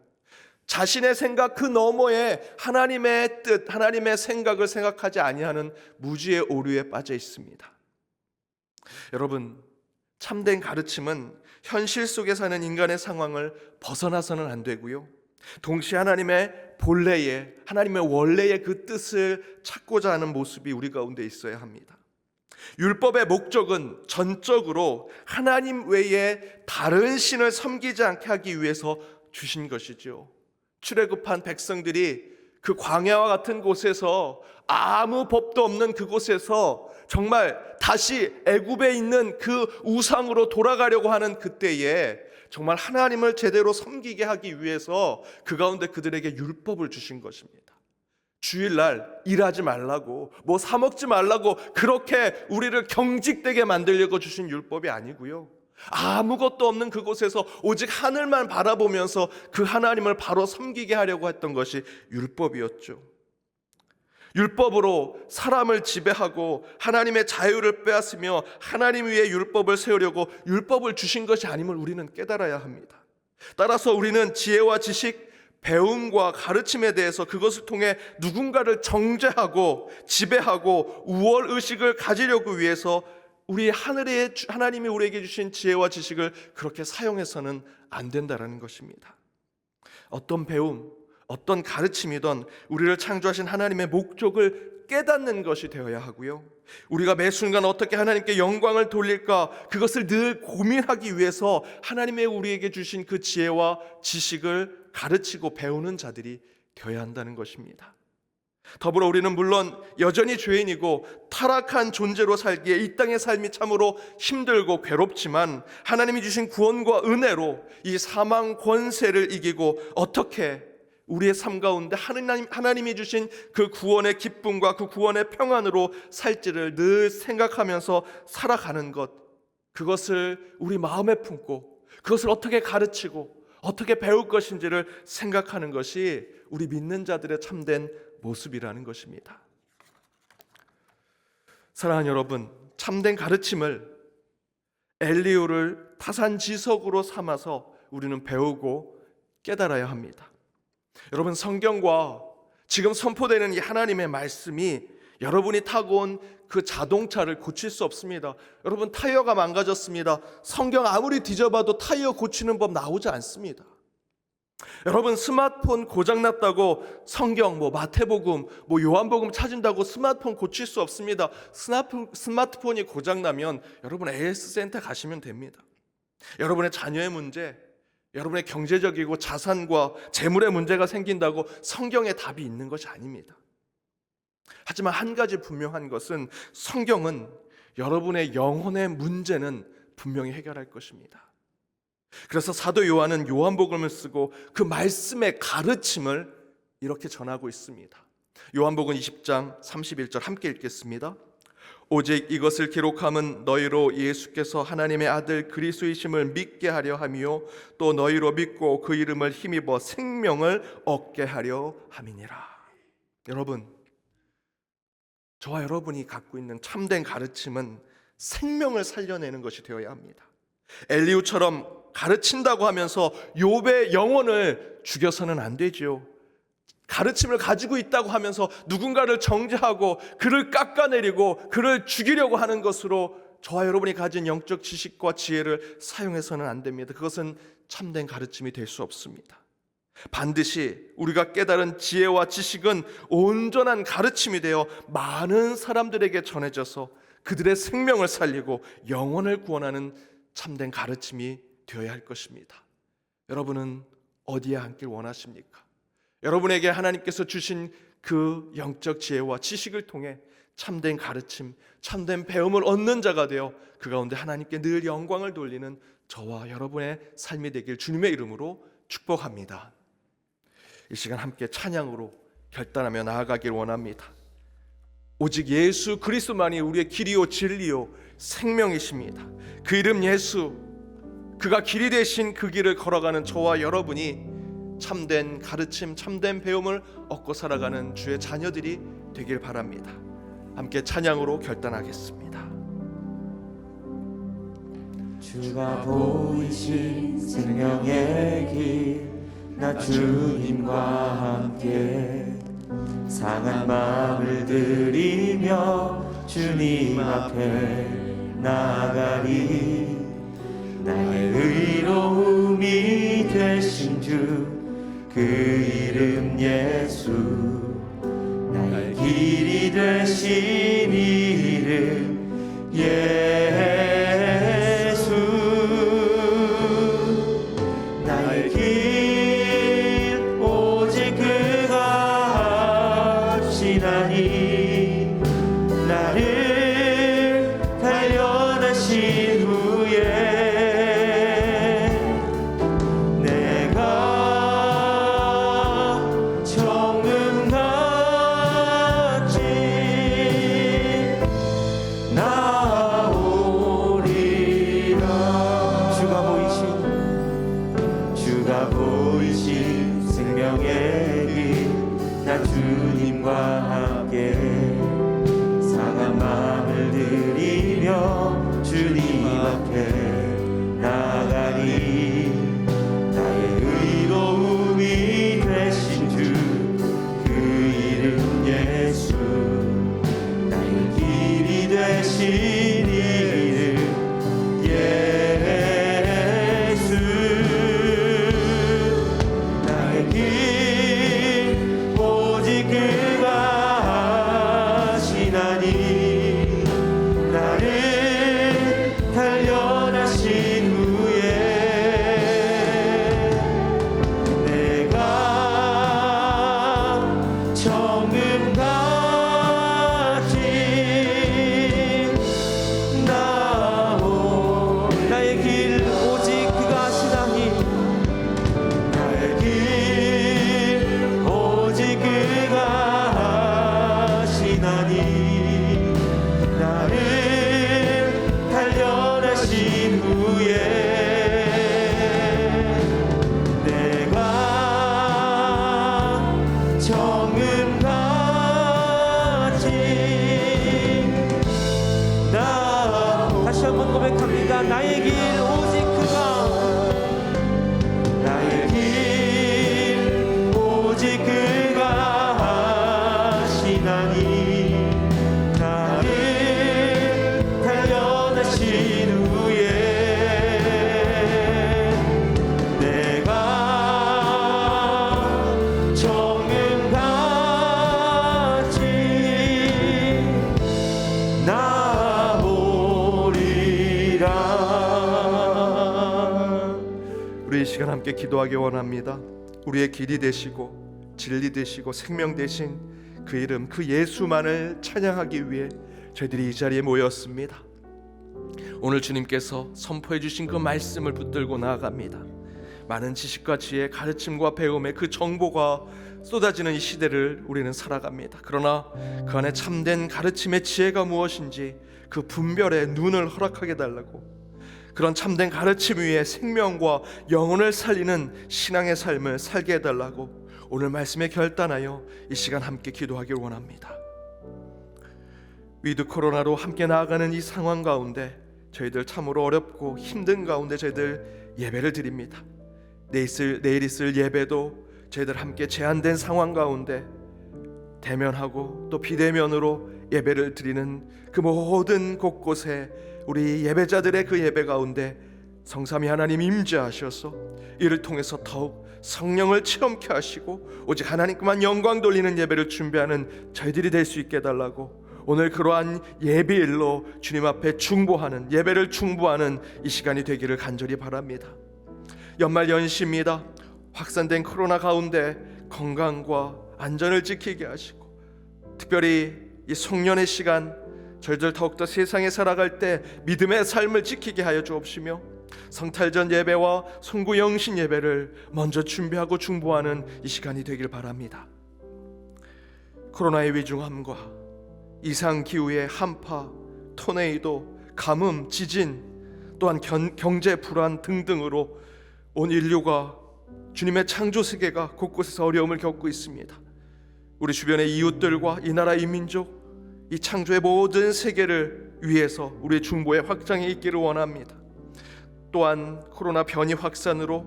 자신의 생각 그 너머에 하나님의 뜻, 하나님의 생각을 생각하지 아니하는 무지의 오류에 빠져 있습니다. 여러분, 참된 가르침은 현실 속에 사는 인간의 상황을 벗어나서는 안 되고요, 동시에 하나님의 본래의, 하나님의 원래의 그 뜻을 찾고자 하는 모습이 우리 가운데 있어야 합니다. 율법의 목적은 전적으로 하나님 외에 다른 신을 섬기지 않게 하기 위해서 주신 것이죠. 출애굽한 백성들이 그 광야와 같은 곳에서, 아무 법도 없는 그곳에서 정말 다시 애굽에 있는 그 우상으로 돌아가려고 하는 그때에 정말 하나님을 제대로 섬기게 하기 위해서 그 가운데 그들에게 율법을 주신 것입니다. 주일날 일하지 말라고, 뭐 사 먹지 말라고 그렇게 우리를 경직되게 만들려고 주신 율법이 아니고요, 아무것도 없는 그곳에서 오직 하늘만 바라보면서 그 하나님을 바로 섬기게 하려고 했던 것이 율법이었죠. 율법으로 사람을 지배하고 하나님의 자유를 빼앗으며 하나님 위에 율법을 세우려고 율법을 주신 것이 아님을 우리는 깨달아야 합니다. 따라서 우리는 지혜와 지식, 배움과 가르침에 대해서 그것을 통해 누군가를 정죄하고 지배하고 우월의식을 가지려고 위해서 우리 하나님이 우리에게 주신 지혜와 지식을 그렇게 사용해서는 안 된다는 것입니다. 어떤 배움, 어떤 가르침이든 우리를 창조하신 하나님의 목적을 깨닫는 것이 되어야 하고요, 우리가 매 순간 어떻게 하나님께 영광을 돌릴까, 그것을 늘 고민하기 위해서 하나님의 우리에게 주신 그 지혜와 지식을 가르치고 배우는 자들이 되어야 한다는 것입니다. 더불어 우리는 물론 여전히 죄인이고 타락한 존재로 살기에 이 땅의 삶이 참으로 힘들고 괴롭지만 하나님이 주신 구원과 은혜로 이 사망 권세를 이기고 어떻게 우리의 삶 가운데 하나님이 주신 그 구원의 기쁨과 그 구원의 평안으로 살지를 늘 생각하면서 살아가는 것, 그것을 우리 마음에 품고 그것을 어떻게 가르치고 어떻게 배울 것인지를 생각하는 것이 우리 믿는 자들의 참된 모습이라는 것입니다. 사랑하는 여러분, 참된 가르침을 엘리후를 타산지석으로 삼아서 우리는 배우고 깨달아야 합니다. 여러분, 성경과 지금 선포되는 이 하나님의 말씀이 여러분이 타고 온 그 자동차를 고칠 수 없습니다. 여러분, 타이어가 망가졌습니다. 성경 아무리 뒤져봐도 타이어 고치는 법 나오지 않습니다. 여러분, 스마트폰 고장났다고 성경, 마태복음, 요한복음 찾은다고 스마트폰 고칠 수 없습니다. 스마트폰이 고장나면 여러분 AS 센터 가시면 됩니다. 여러분의 자녀의 문제, 여러분의 경제적이고 자산과 재물의 문제가 생긴다고 성경에 답이 있는 것이 아닙니다. 하지만 한 가지 분명한 것은 성경은 여러분의 영혼의 문제는 분명히 해결할 것입니다. 그래서 사도 요한은 요한복음을 쓰고 그 말씀의 가르침을 이렇게 전하고 있습니다. 요한복음 20장 31절 함께 읽겠습니다. 오직 이것을 기록함은 너희로 예수께서 하나님의 아들 그리스도이심을 믿게 하려 함이요 또 너희로 믿고 그 이름을 힘입어 생명을 얻게 하려 함이니라. 여러분, 저와 여러분이 갖고 있는 참된 가르침은 생명을 살려내는 것이 되어야 합니다. 엘리후처럼 가르친다고 하면서 욥의 영혼을 죽여서는 안 되지요. 가르침을 가지고 있다고 하면서 누군가를 정죄하고 그를 깎아내리고 그를 죽이려고 하는 것으로 저와 여러분이 가진 영적 지식과 지혜를 사용해서는 안 됩니다. 그것은 참된 가르침이 될 수 없습니다. 반드시 우리가 깨달은 지혜와 지식은 온전한 가르침이 되어 많은 사람들에게 전해져서 그들의 생명을 살리고 영혼을 구원하는 참된 가르침이 되어야 할 것입니다. 여러분은 어디에 앉길 원하십니까? 여러분에게 하나님께서 주신 그 영적 지혜와 지식을 통해 참된 가르침, 참된 배움을 얻는 자가 되어 그 가운데 하나님께 늘 영광을 돌리는 저와 여러분의 삶이 되길 주님의 이름으로 축복합니다. 이 시간 함께 찬양으로 결단하며 나아가길 원합니다. 오직 예수 그리스도만이 우리의 길이요 진리요 생명이십니다. 그 이름 예수, 그가 길이 되신 그 길을 걸어가는 저와 여러분이 참된 가르침, 참된 배움을 얻고 살아가는 주의 자녀들이 되길 바랍니다. 함께 찬양으로 결단하겠습니다. 주가 보이신 생명의 길, 나 주님과 함께 상한 마음을 들이며 주님 앞에 나아가리. 나의 의로움이 되신 주 그 이름 예수, 나의 길이 되신 이름 예수. 나의 길 오직 그가 하시나니 나를 단련하신 후에 주님과 함께 상한 마음을 들이며 주님 앞에 나아가리. 나의 의로움이 되신 주 그 이름 예수, 나의 길이 되신 이름 예수. 나의 길 그가 하시나니 나를 단련하신 후에 내가 정금같이 나오. 나의 길 오직 그가 하시나니 나의 길 오직 그가 하시나니 나를 단련하신 후에 내가 정금같이 나오. 다시 한번 고백합니다. 나의 길 오직 그가, 나의 길 오직 그가 하시나니 나를 단련하신 후에 내가 정금같이 나오리라. 우리 이 시간 함께 기도하기 원합니다. 우리의 길이 되시고 진리 되시고 생명 되신 그 이름, 그 예수만을 찬양하기 위해 저희들이 이 자리에 모였습니다. 오늘 주님께서 선포해 주신 그 말씀을 붙들고 나아갑니다. 많은 지식과 지혜, 가르침과 배움의 그 정보가 쏟아지는 이 시대를 우리는 살아갑니다. 그러나 그 안에 참된 가르침의 지혜가 무엇인지 그 분별의 눈을 허락하게 달라고, 그런 참된 가르침 위에 생명과 영혼을 살리는 신앙의 삶을 살게 해달라고 오늘 말씀에 결단하여 이 시간 함께 기도하길 원합니다. 위드 코로나로 함께 나아가는 이 상황 가운데 저희들 참으로 어렵고 힘든 가운데 저희들 예배를 드립니다. 내일 있을 예배도 저희들 함께 제한된 상황 가운데 대면하고 또 비대면으로 예배를 드리는 그 모든 곳곳에 우리 예배자들의 그 예배 가운데 성삼위 하나님 임재하셔서 이를 통해서 더욱 성령을 체험케 하시고 오직 하나님께만 영광 돌리는 예배를 준비하는 저희들이 될 수 있게 해달라고, 오늘 그러한 예배일로 주님 앞에 중보하는, 예배를 중보하는 이 시간이 되기를 간절히 바랍니다. 연말 연시입니다. 확산된 코로나 가운데 건강과 안전을 지키게 하시고, 특별히 이 송년의 시간 저희들 더욱더 세상에 살아갈 때 믿음의 삶을 지키게 하여 주옵시며, 성탈전 예배와 송구영신 예배를 먼저 준비하고 중보하는 이 시간이 되길 바랍니다. 코로나의 위중함과 이상기후의 한파, 토네이도, 가뭄, 지진, 또한 경제 불안 등등으로 온 인류가, 주님의 창조 세계가 곳곳에서 어려움을 겪고 있습니다. 우리 주변의 이웃들과 이 나라 이 민족, 이 창조의 모든 세계를 위해서 우리의 중보의 확장이 있기를 원합니다. 또한 코로나 변이 확산으로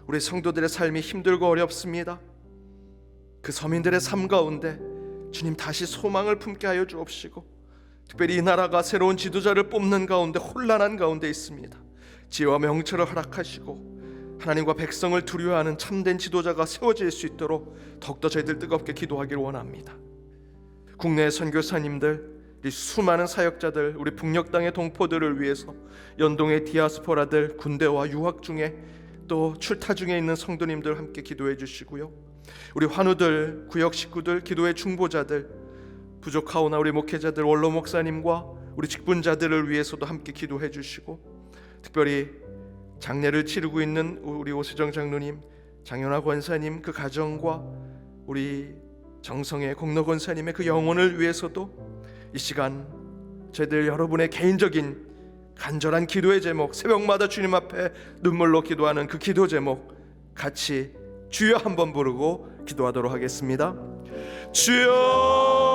우리 성도들의 삶이 힘들고 어렵습니다. 그 서민들의 삶 가운데 주님 다시 소망을 품게 하여 주옵시고, 특별히 이 나라가 새로운 지도자를 뽑는 가운데 혼란한 가운데 있습니다. 지혜와 명철을 허락하시고 하나님과 백성을 두려워하는 참된 지도자가 세워질 수 있도록 더욱더 저희들 뜨겁게 기도하기를 원합니다. 국내 선교사님들, 이 수많은 사역자들, 우리 북녘 땅의 동포들을 위해서 연동의 디아스포라들, 군대와 유학 중에 또 출타 중에 있는 성도님들 함께 기도해 주시고요. 우리 환우들, 구역 식구들, 기도의 중보자들, 부족하오나 우리 목회자들, 원로 목사님과 우리 직분자들을 위해서도 함께 기도해 주시고, 특별히 장례를 치르고 있는 우리 오수정 장로님, 장현아 권사님 그 가정과 우리 정성의 공로 권사님의 그 영혼을 위해서도 이 시간 저희들 여러분의 개인적인 간절한 기도의 제목, 새벽마다 주님 앞에 눈물로 기도하는 그 기도 제목 같이 주여 한번 부르고 기도하도록 하겠습니다. 주여,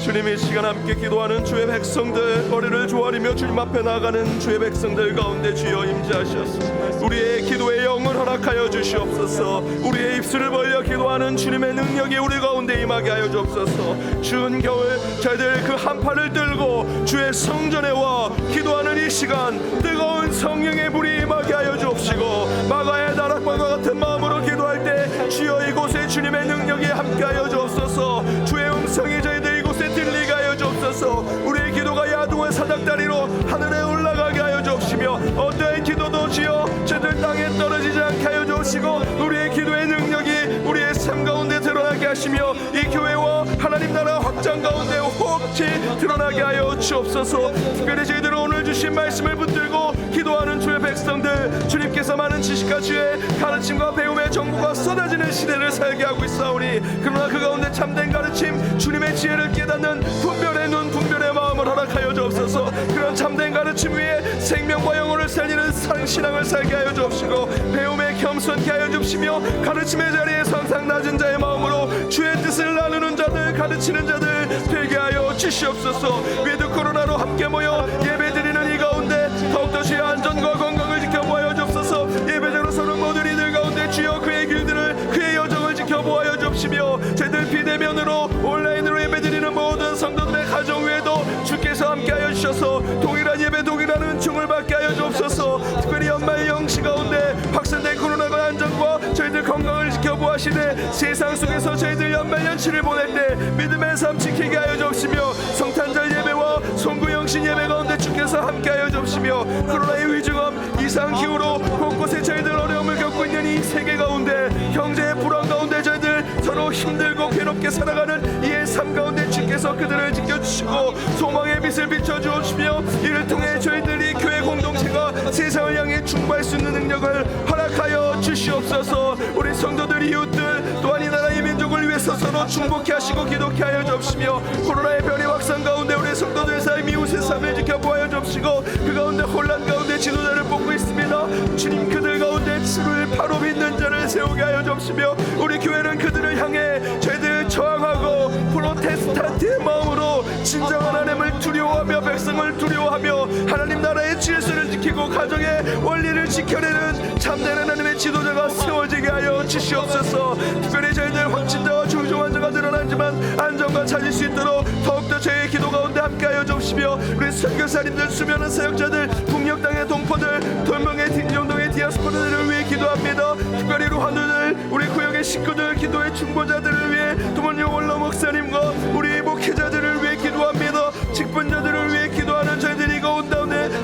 주님 이 시간 함께 기도하는 주의 백성들, 머리를 조아리며 주님 앞에 나가는 주의 백성들 가운데 주여 임재하시옵소서. 우리의 기도의 영을 허락하여 주시옵소서. 우리의 입술을 벌려 기도하는 주님의 능력이 우리 가운데 임하게 하여 주옵소서. 추운 겨울 저희들 그 한파를 들고 주의 성전에 와 기도하는 이 시간 뜨거운 성령의 불이 임하게 하여 주옵시고, 마가의 다락방과 같은 마음으로 기도할 때 주여 이곳에 주님의 능력이 함께하여 주옵소서. 주의 음성이 저희들 이곳에 들리게 하여 주옵소서. 우리의 기도가 야동의 사닥다리로 하늘에 올라가게 하여 주옵시며, 어떠한 기도도 주여 저들 땅에 떨어지지 않게 하여 주옵시고, 우리의 기도의 능력이 우리의 삶 가운데 드러나게 하시며, 이 교회와 하나님 나라 확장 가운데 혹시 드러나게 하여 주옵소서. 특별히 저희들은 오늘 주신 말씀을 붙들고 기도하는 주의 백성들, 주님께서 많은 지식과 지혜, 가르침과 배움의 정보가 쏟아지는 시대를 살게 하고 있사오니, 그러나 그 가운데 참된 가르침, 주님의 지혜를 깨닫는 분별의 눈, 분별의 마음을 허락하여 주옵소서. 그런 참된 가르침 위에 생명과 영혼을 살리는 신앙을 살게 하여 주옵시고, 배움에 겸손케 하여 주옵시며, 가르침의 자리에 항상 낮은 자의 마음으로 주의 뜻을 나누는 자들, 가르치는 자들 되게 하여 주시옵소서. 위드 코로나로 함께 모여 예배드리는 이 가운데 더욱더 주의 안전과 건강을 지켜보아여 주옵소서. 예배자로 서는 모든 이들 가운데 주여 그의 길들을, 그의 여정을 지켜보아여 주옵시며, 저희들 비대면으로 온라인으로 예배드리는 모든 성도들의 가정 위에도 주께서 함께하여 주셔서 동일한 예배, 동일한 은총을 받게 하여 주옵소서. 특별히 연말 영시 가운데 확산된 코로나가 안전과 저희들 건강을 지켜보아시되, 세상 속에서 저희들 연말 연시를 보낼 때 믿음의 삶 지키게 하여 주옵시며, 성탄절 예배와 송구영신 예배 가운데 주께서 함께하여 주옵시며, 코로나의 위중함, 이상기후로 곳곳에 저희들 어려움을 겪고 있는 이 세계 가운데, 경제의 불안 가운데 저희들 서로 때로 힘들고 괴롭게 살아가는 이의 삶 가운데 주께서 그들을 지켜주시고 소망의 빛을 비춰주시며 이를 통해 저희들이 교회 공동체가 세상을 향해 충고할 수 있는 능력을 허락하여 주시옵소서. 우리 성도들 이웃들 또한 이 나라의 민족을 위해서 서로 중복케 하시고 기도케 하여 주옵시며 코로나의 변이 확산 가운데 우리 성도들 사이 이웃의 삶을 지켜보아여 주옵시고 그 가운데 혼란 가운데 지도자를 뽑고 있습니다. 주님 그들 가운데 주를 바로 믿는 자를 세우게 하여 주옵시며 우리 교회는 그들을 향해 저희들 저항하고 프로테스탄트의 마음으로 진정한 하나님을 두려워하며 백성을 두려워하며 하나님 나라의 질서를 지키고 가정의 원리를 지켜내는 참된 하나님의 지도자가 세워지게 하여 주시옵소서. 특별히 저희들 확진자와 중증 환자가 늘어나지만 안정과 찾을 수 있도록 더욱더 저희의 기도 가운데 함께하여 주시며 우리 선교사님들 수많은 사역자들 북녘 땅의 동포들 돌명의 영동의 디아스포라들을 위해 기도합니다. 특별히 루하누들 우리 구역의 식구들 기도의 중보자들을 위해 도문요 원로 목사님과 우리 목회자들을 위해 기도합니다. 직분자들을 위해 기도하는 저희들이 가운데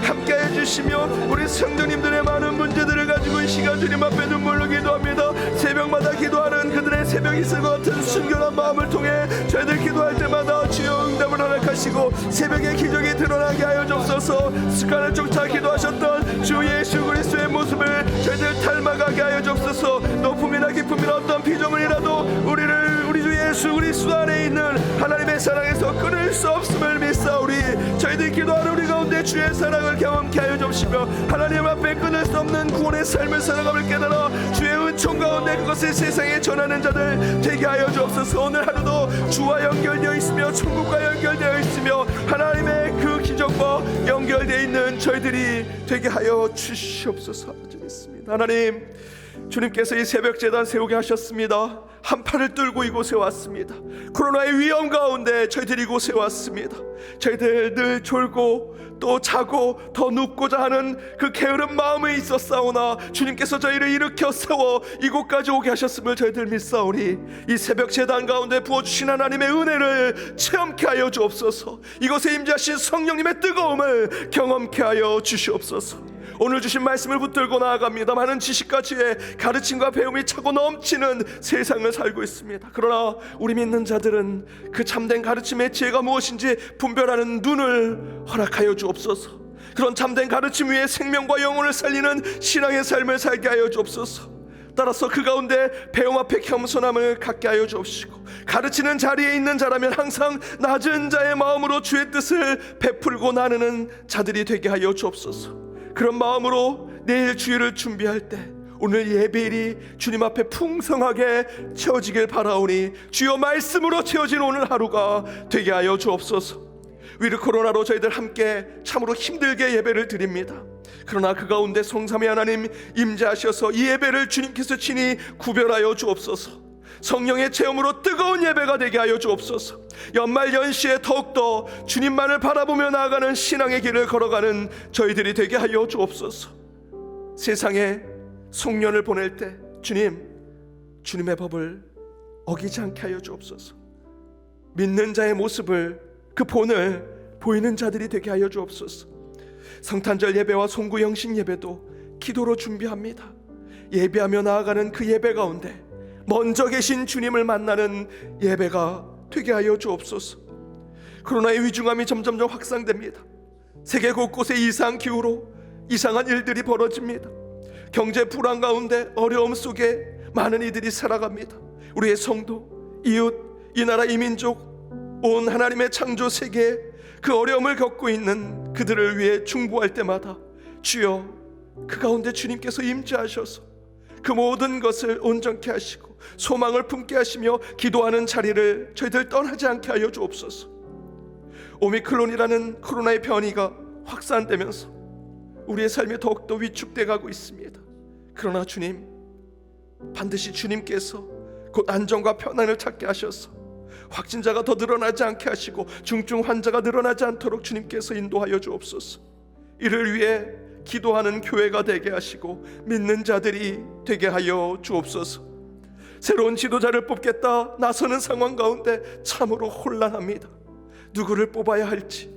함께해 주시며 우리 성도님들의 많은 문제들을 가지고 이 시간 주님 앞에 눈물로 기도합니다. 새벽마다 기도하는 그들의 새벽 이슬 같은 순결한 마음을 통해 저희들 기도할 때마다 주여 응답을 허락하시고 새벽에 기적이 드러나게 하여 주옵소서. 습관을 쫓아 기도하셨던 주 예수 그리스도의 모습을 저희들 닮아가게 하여 주옵소서. 높음이나 기쁨이나 어떤 피조물이라도 우리 주 예수 그리스도 안에 있는 하나님의 사랑에서 끊을 수 없음을 믿사오리. 저희들 기도하는 우리 가운데 주의 사랑을 경험케 하여 주옵시며 하나님 앞에 끊을 수 없는 구원의 삶을 살아감을 깨달아 주의 은총 가운데 그것을 세상에 전하는 자들 되게 하여 주옵소서. 오늘 하루도 주와 연결되어 있으며 천국과 연결되어 있으며 하나님의 그 기적과 연결되어 있는 저희들이 되게 하여 주시옵소서. 드리겠습니다. 하나님 주님께서 이 새벽 제단 세우게 하셨습니다. 한 팔을 뚫고 이곳에 왔습니다. 코로나의 위험 가운데 저희들이 이곳에 왔습니다. 저희들 늘 졸고 또 자고 더 눕고자 하는 그 게으른 마음에 있었사오나 주님께서 저희를 일으켜 세워 이곳까지 오게 하셨음을 저희들 믿사오니 이 새벽 제단 가운데 부어주신 하나님의 은혜를 체험케 하여 주옵소서. 이곳에 임재하신 성령님의 뜨거움을 경험케 하여 주시옵소서. 오늘 주신 말씀을 붙들고 나아갑니다. 많은 지식과 지혜, 가르침과 배움이 차고 넘치는 세상을 살고 있습니다. 그러나 우리 믿는 자들은 그 참된 가르침의 지혜가 무엇인지 분별하는 눈을 허락하여 주옵소서. 그런 참된 가르침 위에 생명과 영혼을 살리는 신앙의 삶을 살게 하여 주옵소서. 따라서 그 가운데 배움 앞에 겸손함을 갖게 하여 주옵시고 가르치는 자리에 있는 자라면 항상 낮은 자의 마음으로 주의 뜻을 베풀고 나누는 자들이 되게 하여 주옵소서. 그런 마음으로 내일 주일을 준비할 때 오늘 예배일이 주님 앞에 풍성하게 채워지길 바라오니 주여 말씀으로 채워진 오늘 하루가 되게 하여 주옵소서. 위드 코로나로 저희들 함께 참으로 힘들게 예배를 드립니다. 그러나 그 가운데 성삼위 하나님 임재하셔서 이 예배를 주님께서 친히 구별하여 주옵소서. 성령의 체험으로 뜨거운 예배가 되게 하여 주옵소서. 연말 연시에 더욱더 주님만을 바라보며 나아가는 신앙의 길을 걸어가는 저희들이 되게 하여 주옵소서. 세상에 송년을 보낼 때 주님의 법을 어기지 않게 하여 주옵소서. 믿는 자의 모습을 그 본을 보이는 자들이 되게 하여 주옵소서. 성탄절 예배와 송구 영신 예배도 기도로 준비합니다. 예배하며 나아가는 그 예배 가운데 먼저 계신 주님을 만나는 예배가 되게 하여 주옵소서. 코로나의 위중함이 점점점 확산됩니다. 세계 곳곳에 이상 기후로 이상한 일들이 벌어집니다. 경제 불안 가운데 어려움 속에 많은 이들이 살아갑니다. 우리의 성도, 이웃, 이 나라 이민족, 온 하나님의 창조 세계에 그 어려움을 겪고 있는 그들을 위해 중보할 때마다 주여 그 가운데 주님께서 임재하셔서 그 모든 것을 온전케 하시고 소망을 품게 하시며 기도하는 자리를 저희들 떠나지 않게 하여 주옵소서. 오미크론이라는 코로나의 변이가 확산되면서 우리의 삶이 더욱더 위축돼 가고 있습니다. 그러나 주님, 반드시 주님께서 곧 안정과 편안을 찾게 하셔서 확진자가 더 늘어나지 않게 하시고 중증 환자가 늘어나지 않도록 주님께서 인도하여 주옵소서. 이를 위해 기도하는 교회가 되게 하시고 믿는 자들이 되게 하여 주옵소서. 새로운 지도자를 뽑겠다 나서는 상황 가운데 참으로 혼란합니다. 누구를 뽑아야 할지,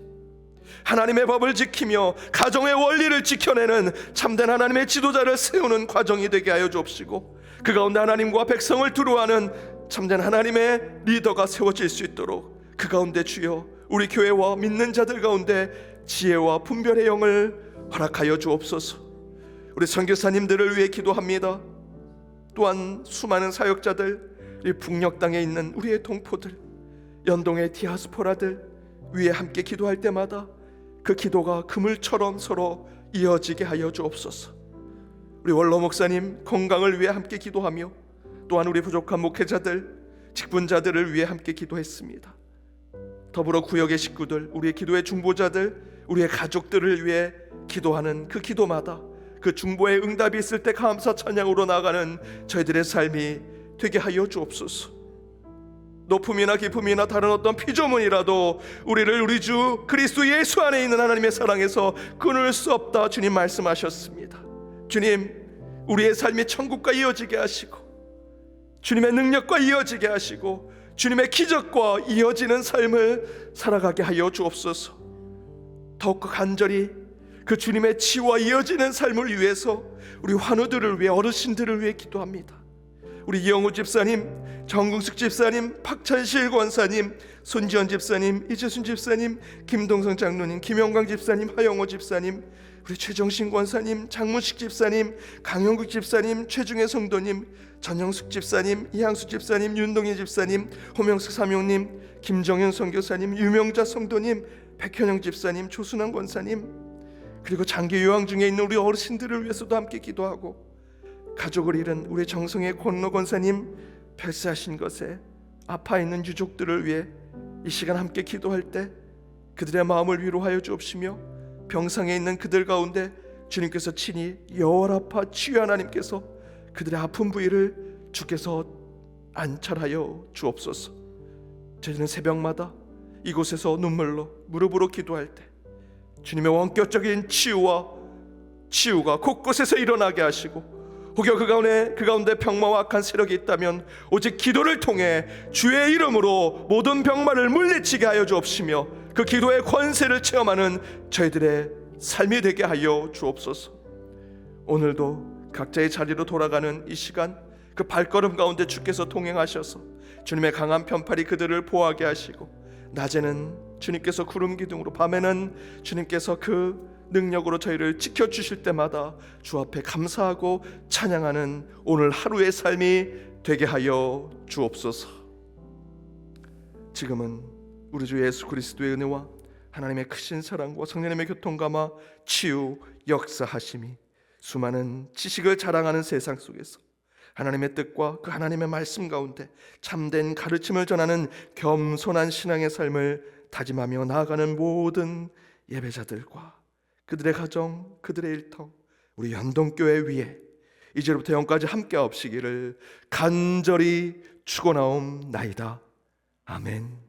하나님의 법을 지키며 가정의 원리를 지켜내는 참된 하나님의 지도자를 세우는 과정이 되게 하여 주옵시고 그 가운데 하나님과 백성을 두루하는 참된 하나님의 리더가 세워질 수 있도록 그 가운데 주여 우리 교회와 믿는 자들 가운데 지혜와 분별의 영을 허락하여 주옵소서. 우리 선교사님들을 위해 기도합니다. 또한 수많은 사역자들, 이 북녘 땅에 있는 우리의 동포들, 연동의 디아스포라들 위해 함께 기도할 때마다 그 기도가 그물처럼 서로 이어지게 하여 주옵소서. 우리 원로 목사님 건강을 위해 함께 기도하며 또한 우리 부족한 목회자들, 직분자들을 위해 함께 기도했습니다. 더불어 구역의 식구들, 우리의 기도의 중보자들, 우리의 가족들을 위해 기도하는 그 기도마다 그 중보의 응답이 있을 때 감사 찬양으로 나아가는 저희들의 삶이 되게 하여 주옵소서. 높음이나 깊음이나 다른 어떤 피조물이라도 우리를 우리 주 그리스도 예수 안에 있는 하나님의 사랑에서 끊을 수 없다 주님 말씀하셨습니다. 주님, 우리의 삶이 천국과 이어지게 하시고 주님의 능력과 이어지게 하시고 주님의 기적과 이어지는 삶을 살아가게 하여 주옵소서. 더욱더 간절히 그 주님의 치와 이어지는 삶을 위해서 우리 환우들을 위해, 어르신들을 위해 기도합니다. 우리 이영우 집사님, 정궁숙 집사님, 박찬실 권사님, 손지연 집사님, 이재순 집사님, 김동성 장로님, 김영광 집사님, 하영호 집사님, 우리 최정신 권사님, 장문식 집사님, 강영국 집사님, 최중혜 성도님, 전영숙 집사님, 이항수 집사님, 윤동희 집사님, 호명숙 사명님, 김정현 선교사님, 유명자 성도님, 백현영 집사님, 조순환 권사님, 그리고 장기 요양 중에 있는 우리 어르신들을 위해서도 함께 기도하고, 가족을 잃은 우리 정성의 권로 권사님, 별세하신 것에 아파 있는 유족들을 위해 이 시간 함께 기도할 때 그들의 마음을 위로하여 주옵시며, 병상에 있는 그들 가운데 주님께서 친히 여호와라파 치유 하나님께서 그들의 아픈 부위를 주께서 안찰하여 주옵소서. 저희는 새벽마다 이곳에서 눈물로 무릎으로 기도할 때 주님의 원격적인 치유가 곳곳에서 일어나게 하시고, 혹여 그 가운데 병마와 악한 세력이 있다면 오직 기도를 통해 주의 이름으로 모든 병마를 물리치게 하여 주옵시며 그 기도의 권세를 체험하는 저희들의 삶이 되게 하여 주옵소서. 오늘도 각자의 자리로 돌아가는 이 시간, 그 발걸음 가운데 주께서 동행하셔서 주님의 강한 편팔이 그들을 보호하게 하시고, 낮에는 주님께서 구름 기둥으로, 밤에는 주님께서 그 능력으로 저희를 지켜주실 때마다 주 앞에 감사하고 찬양하는 오늘 하루의 삶이 되게 하여 주옵소서. 지금은 우리 주 예수 그리스도의 은혜와 하나님의 크신 사랑과 성령님의 교통감화, 치유, 역사하심이 수많은 지식을 자랑하는 세상 속에서 하나님의 뜻과 그 하나님의 말씀 가운데 참된 가르침을 전하는 겸손한 신앙의 삶을 다짐하며 나아가는 모든 예배자들과 그들의 가정, 그들의 일터, 우리 연동교회 위에 이제부터 영까지 함께 없시기를 간절히 축원하옵나이다. 아멘.